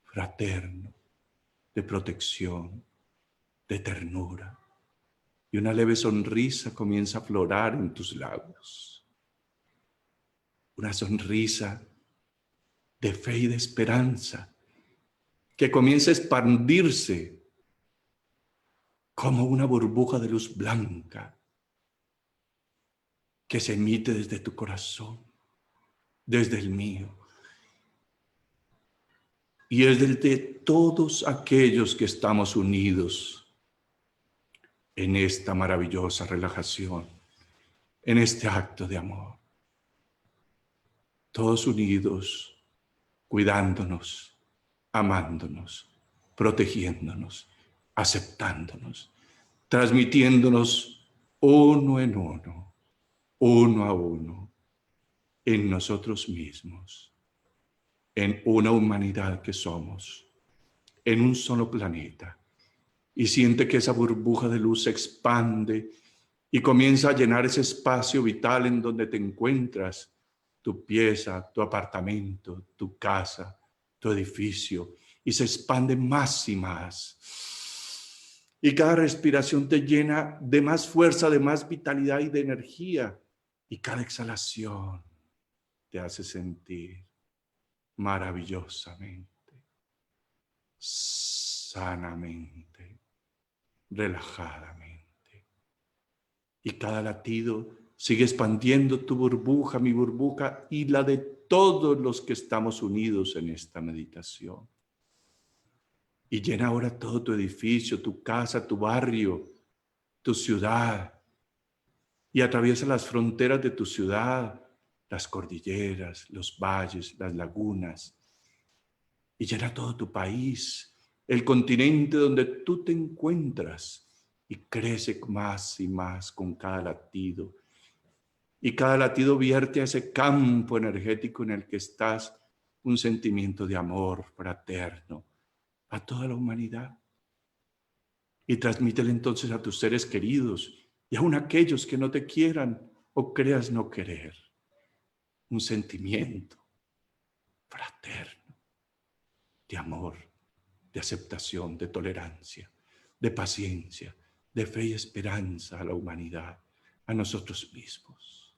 fraterno, de protección, de ternura. Y una leve sonrisa comienza a aflorar en tus labios. Una sonrisa de fe y de esperanza que comienza a expandirse como una burbuja de luz blanca que se emite desde tu corazón, desde el mío. Y es de todos aquellos que estamos unidos en esta maravillosa relajación, en este acto de amor. Todos unidos, cuidándonos, amándonos, protegiéndonos, aceptándonos, transmitiéndonos uno en uno, uno a uno, en nosotros mismos, en una humanidad que somos, en un solo planeta. Y siente que esa burbuja de luz se expande y comienza a llenar ese espacio vital en donde te encuentras, tu pieza, tu apartamento, tu casa, tu edificio, y se expande más y más. Y cada respiración te llena de más fuerza, de más vitalidad y de energía. Y cada exhalación te hace sentir maravillosamente, sanamente, relajadamente. Y cada latido sigue expandiendo tu burbuja, mi burbuja y la de todos los que estamos unidos en esta meditación. Y llena ahora todo tu edificio, tu casa, tu barrio, tu ciudad. Y atraviesa las fronteras de tu ciudad, las cordilleras, los valles, las lagunas. Y llena todo tu país, el continente donde tú te encuentras. Y crece más y más con cada latido. Y cada latido vierte a ese campo energético en el que estás un sentimiento de amor fraterno a toda la humanidad. Y transmítele entonces a tus seres queridos y aun a aquellos que no te quieran o creas no querer. Un sentimiento fraterno de amor, de aceptación, de tolerancia, de paciencia, de fe y esperanza a la humanidad, a nosotros mismos.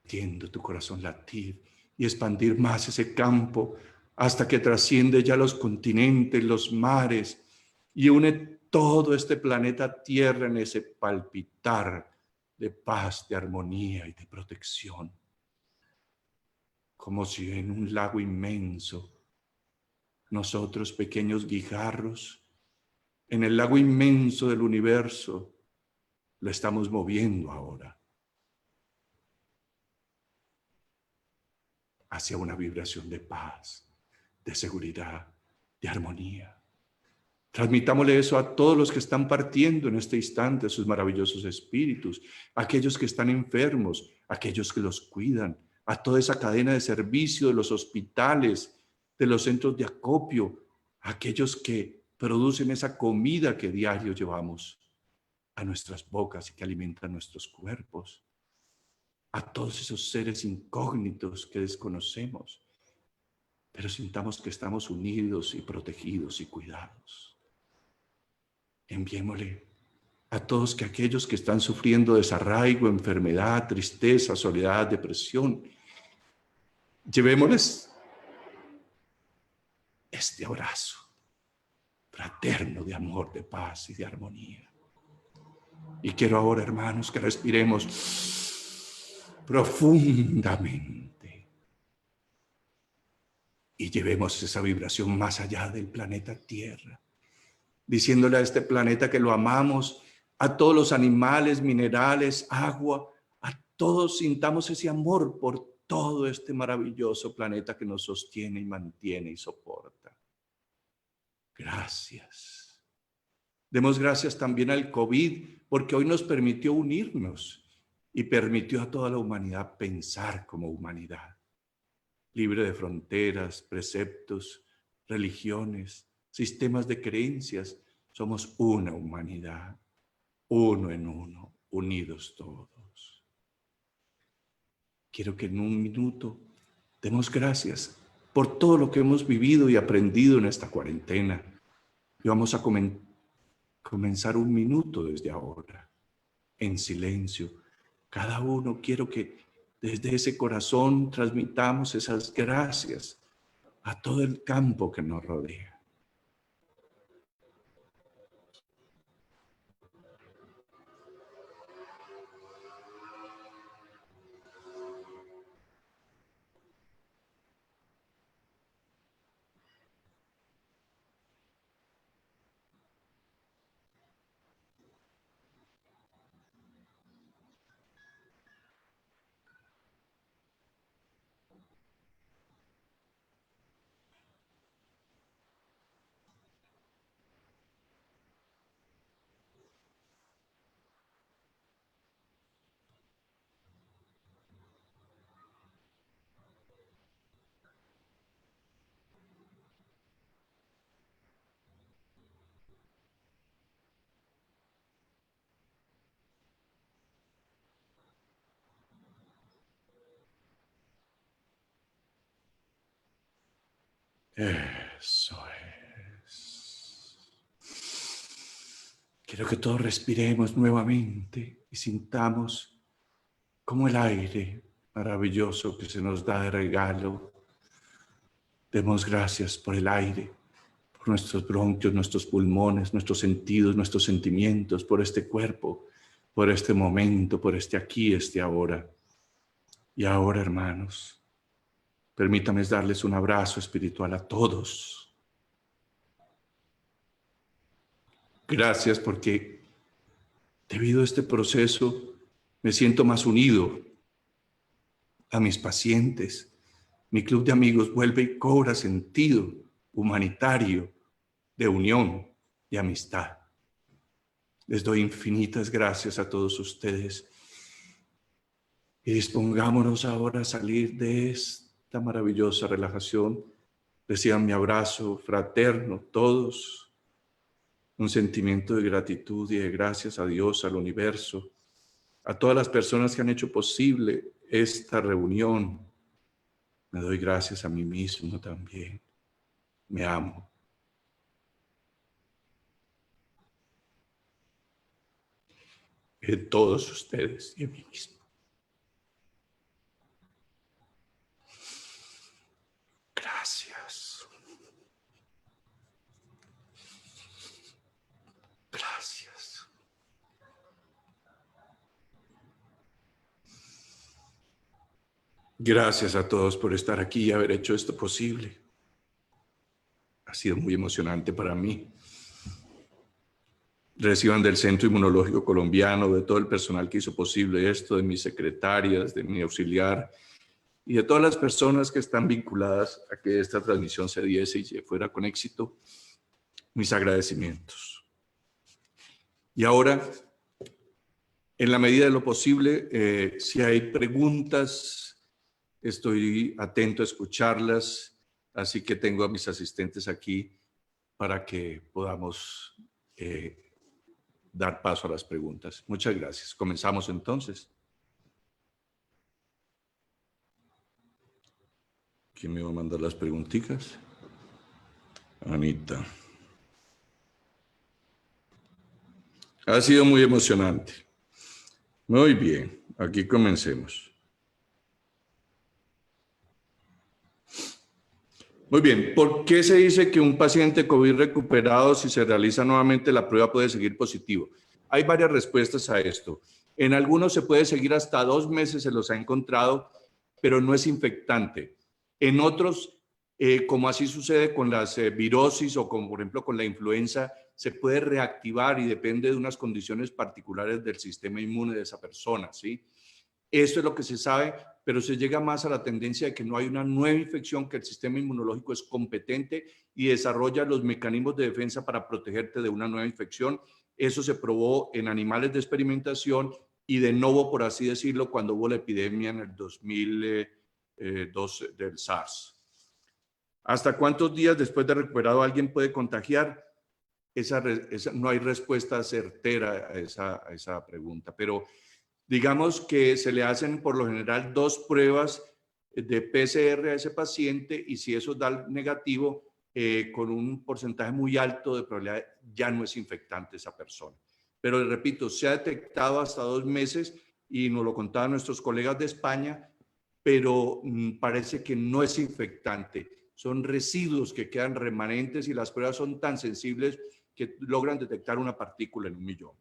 Sintiendo tu corazón latir y expandir más ese campo hasta que trasciende ya los continentes, los mares y une todo este planeta Tierra en ese palpitar de paz, de armonía y de protección. Como si en un lago inmenso, nosotros pequeños guijarros, en el lago inmenso del universo, lo estamos moviendo ahora hacia una vibración de paz, de seguridad, de armonía. Transmitámosle eso a todos los que están partiendo en este instante, a sus maravillosos espíritus, a aquellos que están enfermos, a aquellos que los cuidan, a toda esa cadena de servicio de los hospitales, de los centros de acopio, a aquellos que producen esa comida que diario llevamos a nuestras bocas y que alimentan nuestros cuerpos, a todos esos seres incógnitos que desconocemos, pero sintamos que estamos unidos y protegidos y cuidados. Enviémosle a todos aquellos que están sufriendo desarraigo, enfermedad, tristeza, soledad, depresión. Llevémosles este abrazo fraterno de amor, de paz y de armonía. Y quiero ahora, hermanos, que respiremos profundamente y llevemos esa vibración más allá del planeta Tierra, diciéndole a este planeta que lo amamos, a todos los animales, minerales, agua, a todos sintamos ese amor por todo este maravilloso planeta que nos sostiene y mantiene y soporta. Gracias. Demos gracias también al COVID, porque hoy nos permitió unirnos y permitió a toda la humanidad pensar como humanidad, libre de fronteras, preceptos, religiones, sistemas de creencias. Somos una humanidad, uno en uno, unidos todos. Quiero que en un minuto demos gracias por todo lo que hemos vivido y aprendido en esta cuarentena. Y vamos a comenzar un minuto desde ahora, en silencio. Cada uno, quiero que desde ese corazón transmitamos esas gracias a todo el campo que nos rodea. Eso es. Quiero que todos respiremos nuevamente y sintamos como el aire maravilloso que se nos da de regalo. Demos gracias por el aire, por nuestros bronquios, nuestros pulmones, nuestros sentidos, nuestros sentimientos, por este cuerpo, por este momento, por este aquí, este ahora. Y ahora, hermanos, permítanme darles un abrazo espiritual a todos. Gracias porque debido a este proceso me siento más unido a mis pacientes. Mi club de amigos vuelve y cobra sentido humanitario, de unión y amistad. Les doy infinitas gracias a todos ustedes y dispongámonos ahora a salir de esta maravillosa relajación. Reciban mi abrazo fraterno todos, un sentimiento de gratitud y de gracias a Dios, al universo, a todas las personas que han hecho posible esta reunión. Me doy gracias a mí mismo también. Me amo. En todos ustedes y en mí mismo. Gracias. Gracias. Gracias a todos por estar aquí y haber hecho esto posible. Ha sido muy emocionante para mí. Reciban del Centro Inmunológico Colombiano, de todo el personal que hizo posible esto, de mis secretarias, de mi auxiliar y de todas las personas que están vinculadas a que esta transmisión se diese y se fuera con éxito, mis agradecimientos. Y ahora, en la medida de lo posible, si hay preguntas, estoy atento a escucharlas, así que tengo a mis asistentes aquí para que podamos dar paso a las preguntas. Muchas gracias. Comenzamos entonces. ¿Quién me va a mandar las preguntitas? Anita. Ha sido muy emocionante. Muy bien, aquí comencemos. Muy bien, ¿por qué se dice que un paciente COVID recuperado, si se realiza nuevamente la prueba, puede seguir positivo? Hay varias respuestas a esto. En algunos se puede seguir hasta 2 meses, se los ha encontrado, pero no es infectante. En otros, como así sucede con las virosis o como por ejemplo con la influenza, se puede reactivar y depende de unas condiciones particulares del sistema inmune de esa persona, ¿sí? Esto es lo que se sabe, pero se llega más a la tendencia de que no hay una nueva infección, que el sistema inmunológico es competente y desarrolla los mecanismos de defensa para protegerte de una nueva infección. Eso se probó en animales de experimentación y de nuevo, por así decirlo, cuando hubo la epidemia en el 2002 del SARS. ¿Hasta cuántos días después de recuperado alguien puede contagiar? no hay respuesta certera a esa pregunta, pero digamos que se le hacen por lo general 2 pruebas de PCR a ese paciente y si eso da negativo, con un porcentaje muy alto de probabilidad ya no es infectante esa persona. Pero les repito, se ha detectado hasta 2 meses y nos lo contaban nuestros colegas de España, pero parece que no es infectante. Son residuos que quedan remanentes y las pruebas son tan sensibles que logran detectar una partícula en 1.000.000.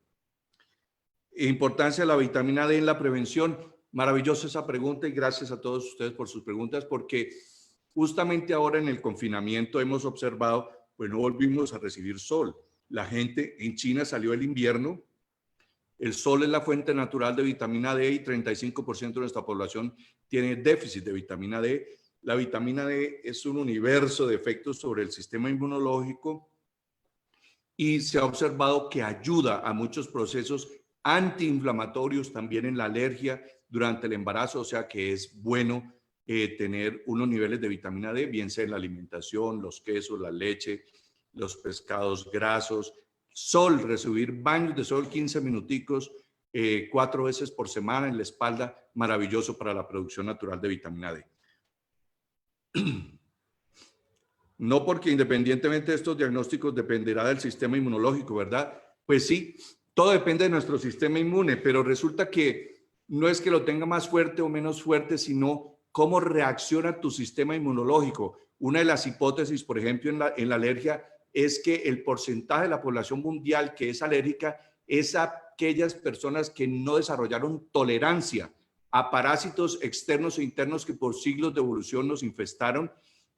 Importancia de la vitamina D en la prevención. Maravillosa esa pregunta y gracias a todos ustedes por sus preguntas, porque justamente ahora en el confinamiento hemos observado, pues no volvimos a recibir sol. La gente en China salió el invierno, el sol es la fuente natural de vitamina D y 35% de nuestra población tiene déficit de vitamina D. La vitamina D es un universo de efectos sobre el sistema inmunológico y se ha observado que ayuda a muchos procesos antiinflamatorios también en la alergia durante el embarazo, o sea que es bueno tener unos niveles de vitamina D, bien sea en la alimentación, los quesos, la leche, los pescados grasos, sol, recibir baños de sol 15 minuticos, 4 veces por semana en la espalda, maravilloso para la producción natural de vitamina D. No porque independientemente de estos diagnósticos dependerá del sistema inmunológico, ¿verdad? Pues sí, todo depende de nuestro sistema inmune, pero resulta que no es que lo tenga más fuerte o menos fuerte, sino cómo reacciona tu sistema inmunológico. Una de las hipótesis, por ejemplo, en la alergia, es que el porcentaje de la población mundial que es alérgica es aquellas personas que no desarrollaron tolerancia a parásitos externos e internos que por siglos de evolución nos infestaron,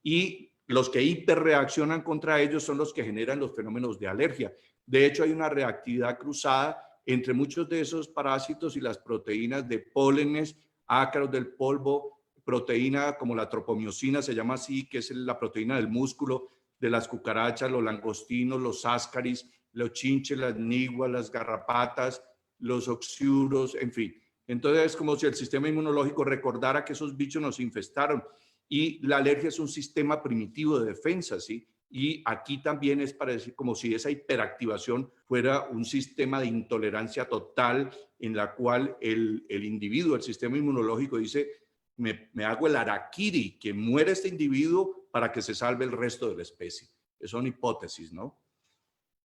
y los que hiperreaccionan contra ellos son los que generan los fenómenos de alergia. De hecho, hay una reactividad cruzada entre muchos de esos parásitos y las proteínas de pólenes, ácaros del polvo, proteína como la tropomiosina, se llama así, que es la proteína del músculo de las cucarachas, los langostinos, los ascaris, los chinches, las niguas, las garrapatas, los oxiuros, en fin. Entonces es como si el sistema inmunológico recordara que esos bichos nos infestaron. Y la alergia es un sistema primitivo de defensa, ¿sí? Y aquí también es para decir como si esa hiperactivación fuera un sistema de intolerancia total en la cual el individuo, el sistema inmunológico dice, me hago el harakiri, que muere este individuo para que se salve el resto de la especie. Son hipótesis, ¿no?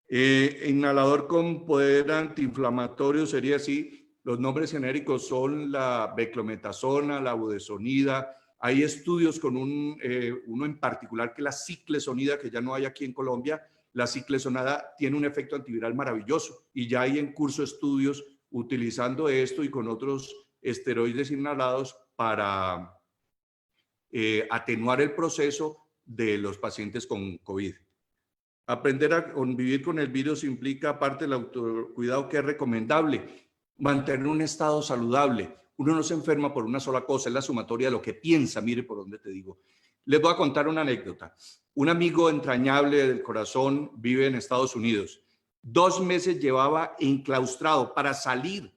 Inhalador con poder antiinflamatorio sería así. Los nombres genéricos son la beclometasona, la budesonida. Hay estudios con uno en particular que es la ciclesonida, que ya no hay aquí en Colombia. La ciclesonida tiene un efecto antiviral maravilloso y ya hay en curso estudios utilizando esto y con otros esteroides inhalados para atenuar el proceso de los pacientes con COVID. Aprender a convivir con el virus implica, aparte del autocuidado que es recomendable, mantener un estado saludable. Uno no se enferma por una sola cosa, es la sumatoria de lo que piensa. Mire por dónde te digo. Les voy a contar una anécdota. Un amigo entrañable del corazón vive en Estados Unidos. 2 meses llevaba enclaustrado para salir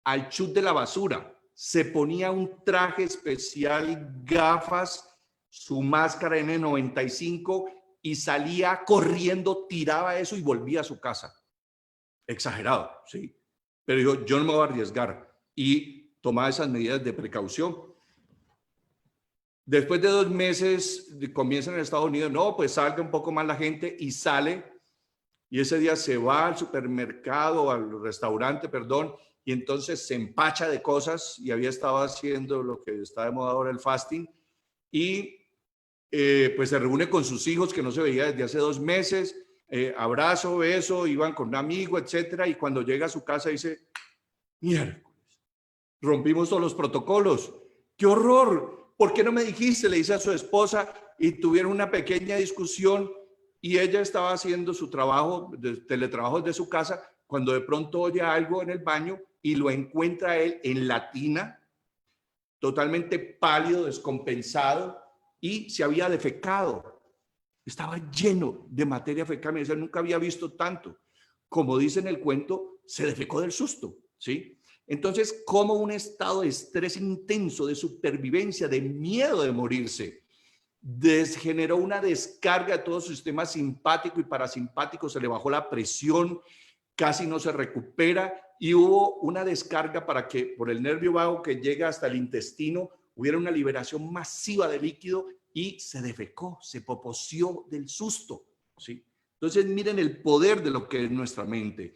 al chut de la basura. Se ponía un traje especial, gafas, su máscara N95 y salía corriendo, tiraba eso y volvía a su casa. Exagerado, sí. Pero dijo, yo no me voy a arriesgar. Y tomaba esas medidas de precaución. Después de 2 meses, comienzan en Estados Unidos, no, pues salga un poco más la gente y sale. Y ese día se va al supermercado, al restaurante, perdón, y entonces se empacha de cosas y había estado haciendo lo que está de moda ahora, el fasting. Y pues se reúne con sus hijos que no se veía desde hace 2 meses, abrazo, beso, iban con un amigo, etcétera, y cuando llega a su casa dice, miércoles, rompimos todos los protocolos, ¡qué horror! ¿Por qué no me dijiste? Le dice a su esposa y tuvieron una pequeña discusión y ella estaba haciendo su trabajo, de teletrabajo desde su casa, cuando de pronto oye algo en el baño y lo encuentra él en la tina, totalmente pálido, descompensado, y se había defecado. Estaba lleno de materia fecal. Me decía, nunca había visto tanto. Como dice en el cuento, se defecó del susto, ¿sí? Entonces, como un estado de estrés intenso, de supervivencia, de miedo de morirse, generó una descarga de todo su sistema simpático y parasimpático, se le bajó la presión, casi no se recupera y hubo una descarga para que por el nervio vago que llega hasta el intestino hubiera una liberación masiva de líquido y se defecó, se poposeó del susto, ¿sí? Entonces miren el poder de lo que es nuestra mente.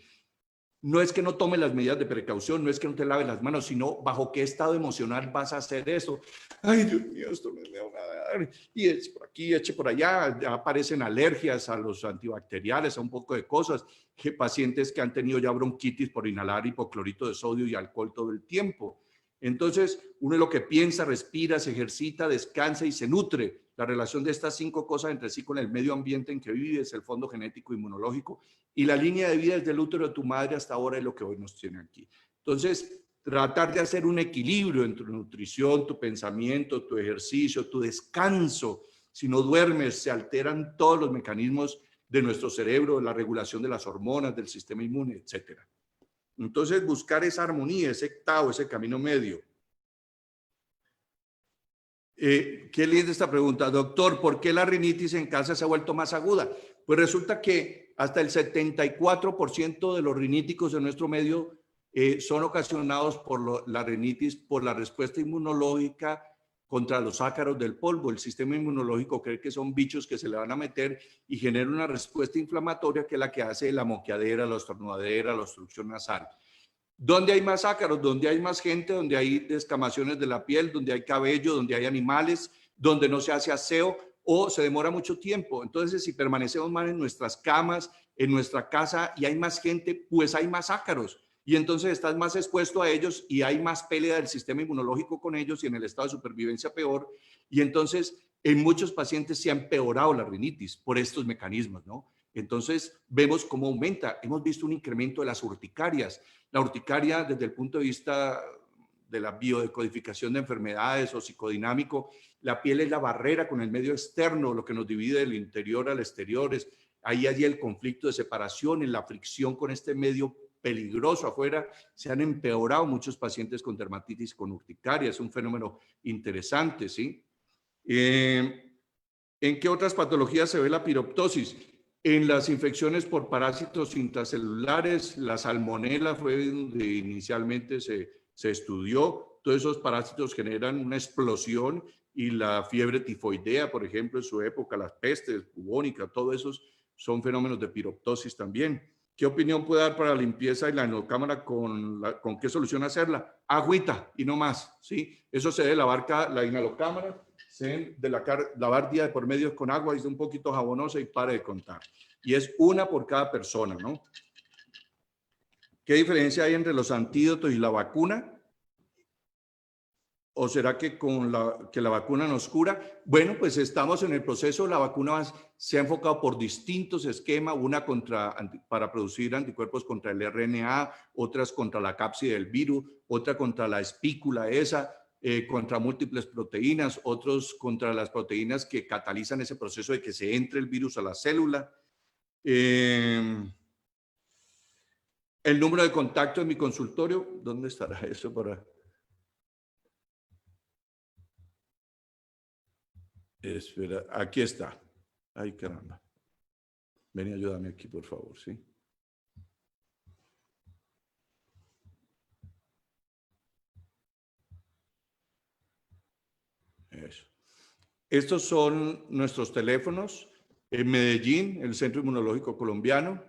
No es que no tome las medidas de precaución, no es que no te laves las manos, sino bajo qué estado emocional vas a hacer eso. Ay, Dios mío, esto me va a dar. Y eche por aquí, eche por allá. Ya aparecen alergias a los antibacteriales, a un poco de cosas. Que pacientes que han tenido ya bronquitis por inhalar hipoclorito de sodio y alcohol todo el tiempo. Entonces, uno es lo que piensa, respira, se ejercita, descansa y se nutre. La relación de estas 5 cosas entre sí con el medio ambiente en que vives, el fondo genético inmunológico y la línea de vida desde el útero de tu madre hasta ahora es lo que hoy nos tiene aquí. Entonces, tratar de hacer un equilibrio entre tu nutrición, tu pensamiento, tu ejercicio, tu descanso. Si no duermes, se alteran todos los mecanismos de nuestro cerebro, la regulación de las hormonas, del sistema inmune, etcétera. Entonces, buscar esa armonía, ese Tao, ese camino medio. Qué linda esta pregunta. Doctor, ¿por qué la rinitis en casa se ha vuelto más aguda? Pues resulta que hasta el 74% de los riníticos en nuestro medio son ocasionados por la rinitis, por la respuesta inmunológica contra los ácaros del polvo. El sistema inmunológico cree que son bichos que se le van a meter y genera una respuesta inflamatoria que es la que hace la moqueadera, la estornudadera, la obstrucción nasal. ¿Dónde hay más ácaros? Donde hay más gente, donde hay descamaciones de la piel, donde hay cabello, donde hay animales, donde no se hace aseo o se demora mucho tiempo. Entonces, si permanecemos más en nuestras camas, en nuestra casa y hay más gente, pues hay más ácaros. Y entonces estás más expuesto a ellos y hay más pelea del sistema inmunológico con ellos y en el estado de supervivencia peor. Y entonces, en muchos pacientes se ha empeorado la rinitis por estos mecanismos, ¿no? Entonces, vemos cómo aumenta. Hemos visto un incremento de las urticarias. La urticaria, desde el punto de vista de la biodecodificación de enfermedades o psicodinámico, la piel es la barrera con el medio externo, lo que nos divide del interior al exterior. Ahí hay el conflicto de separación, en la fricción con este medio peligroso afuera. Se han empeorado muchos pacientes con dermatitis con urticaria. Es un fenómeno interesante, ¿sí? ¿En qué otras patologías se ve la piroptosis? En las infecciones por parásitos intracelulares, la salmonela fue donde inicialmente se estudió. Todos esos parásitos generan una explosión y la fiebre tifoidea, por ejemplo, en su época, las pestes bubónicas, todos esos son fenómenos de piroptosis también. ¿Qué opinión puede dar para la limpieza y la enocámara con qué solución hacerla? Agüita y no más, ¿sí? Eso se debe lavar la inhalocámara, lavar día de por medio con agua y un poquito jabonosa y pare de contar. Y es una por cada persona, ¿no? ¿Qué diferencia hay entre los antídotos y la vacuna? ¿O será que la vacuna nos cura? Bueno, pues estamos en el proceso. La vacuna se ha enfocado por distintos esquemas, una para producir anticuerpos contra el RNA, otras contra la cápside del virus, otra contra la espícula esa, contra múltiples proteínas, otros contra las proteínas que catalizan ese proceso de que se entre el virus a la célula. El número de contacto en mi consultorio, ¿dónde estará eso para...? Espera, aquí está. Ay, caramba. Ven y ayúdame aquí, por favor, ¿sí? Eso. Estos son nuestros teléfonos. En Medellín, el Centro Inmunológico Colombiano.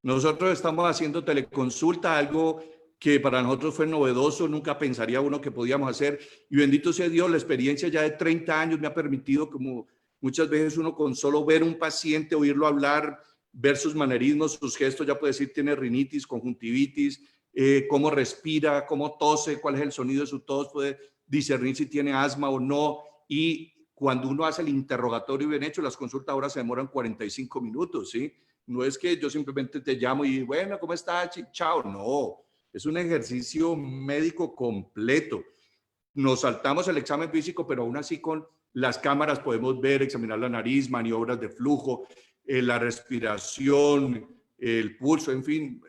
Nosotros estamos haciendo teleconsulta, algo que para nosotros fue novedoso, nunca pensaría uno que podíamos hacer. Y bendito sea Dios, la experiencia ya de 30 años me ha permitido, como muchas veces uno con solo ver un paciente, oírlo hablar, ver sus manerismos, sus gestos, ya puede decir tiene rinitis, conjuntivitis, cómo respira, cómo tose, cuál es el sonido de su tos, puede discernir si tiene asma o no. Y cuando uno hace el interrogatorio bien hecho, las consultas ahora se demoran 45 minutos, ¿sí? No es que yo simplemente te llamo y bueno, ¿cómo estás? Chao, no. Es un ejercicio médico completo. Nos saltamos el examen físico, pero aún así con las cámaras podemos ver, examinar la nariz, maniobras de flujo, la respiración, el pulso, en fin,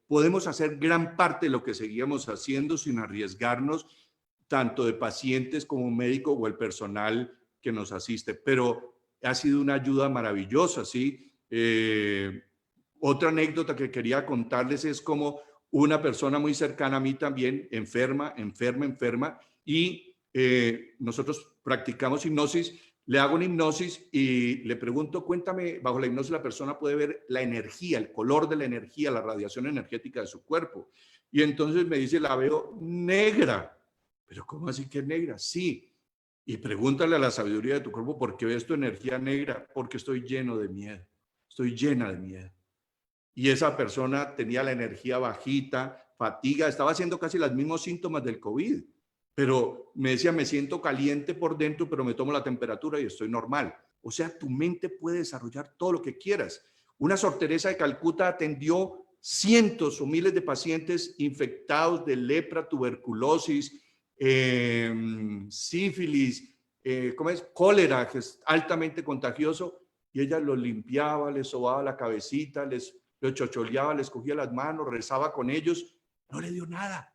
podemos hacer gran parte de lo que seguíamos haciendo sin arriesgarnos, tanto de pacientes como médico o el personal que nos asiste, pero ha sido una ayuda maravillosa, ¿sí? Otra anécdota que quería contarles es como una persona muy cercana a mí también, enferma, y nosotros practicamos hipnosis. Le hago una hipnosis y le pregunto, cuéntame, bajo la hipnosis la persona puede ver la energía, el color de la energía, la radiación energética de su cuerpo. Y entonces me dice, la veo negra. ¿Pero cómo así que es negra? Sí. Y pregúntale a la sabiduría de tu cuerpo, ¿por qué ves tu energía negra? Porque estoy lleno de miedo, estoy llena de miedo. Y esa persona tenía la energía bajita, fatiga, estaba haciendo casi los mismos síntomas del COVID, pero me decía, me siento caliente por dentro, pero me tomo la temperatura y estoy normal. O sea, tu mente puede desarrollar todo lo que quieras. Una Sor Teresa de Calcuta atendió cientos o miles de pacientes infectados de lepra, tuberculosis, sífilis, ¿cómo es? Cólera, que es altamente contagioso, y ella los limpiaba, les sobaba la cabecita, los chocholeaba, les cogía las manos, rezaba con ellos, no le dio nada.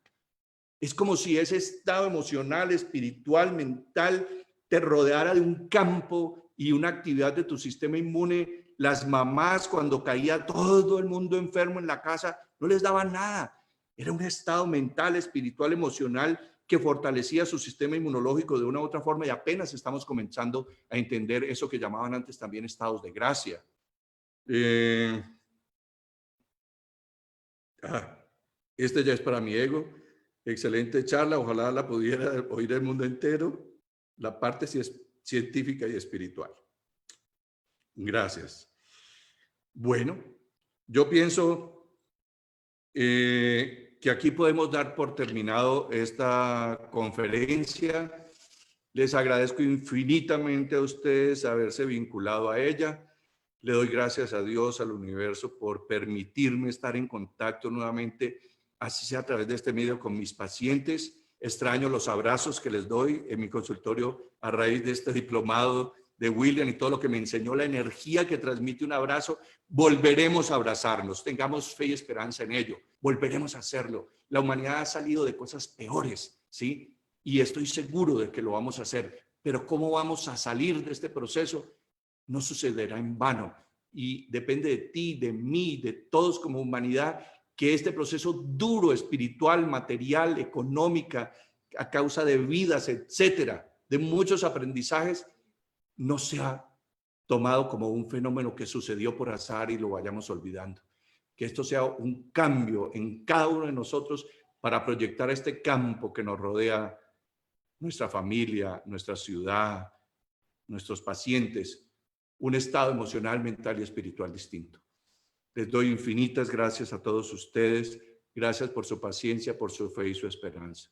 Es como si ese estado emocional, espiritual, mental, te rodeara de un campo y una actividad de tu sistema inmune. Las mamás, cuando caía todo el mundo enfermo en la casa, no les daban nada. Era un estado mental, espiritual, emocional que fortalecía su sistema inmunológico de una u otra forma, y apenas estamos comenzando a entender eso que llamaban antes también estados de gracia. Este ya es para mi ego. Excelente charla, ojalá la pudiera oír el mundo entero. La parte sí es científica y espiritual. Gracias. Bueno, yo pienso que aquí podemos dar por terminado esta conferencia. Les agradezco infinitamente a ustedes haberse vinculado a ella. Le doy gracias a Dios, al universo, por permitirme estar en contacto nuevamente, así sea a través de este medio, con mis pacientes. Extraño los abrazos que les doy en mi consultorio a raíz de este diplomado de William y todo lo que me enseñó, la energía que transmite un abrazo. Volveremos a abrazarnos, tengamos fe y esperanza en ello, volveremos a hacerlo. La humanidad ha salido de cosas peores, ¿sí? Y estoy seguro de que lo vamos a hacer, pero ¿cómo vamos a salir de este proceso? No sucederá en vano, y depende de ti, de mí, de todos como humanidad, que este proceso duro, espiritual, material, económica, a causa de vidas, etcétera, de muchos aprendizajes, no sea tomado como un fenómeno que sucedió por azar y lo vayamos olvidando. Que esto sea un cambio en cada uno de nosotros para proyectar este campo que nos rodea, nuestra familia, nuestra ciudad, nuestros pacientes, un estado emocional, mental y espiritual distinto. Les doy infinitas gracias a todos ustedes. Gracias por su paciencia, por su fe y su esperanza.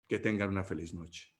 Que tengan una feliz noche.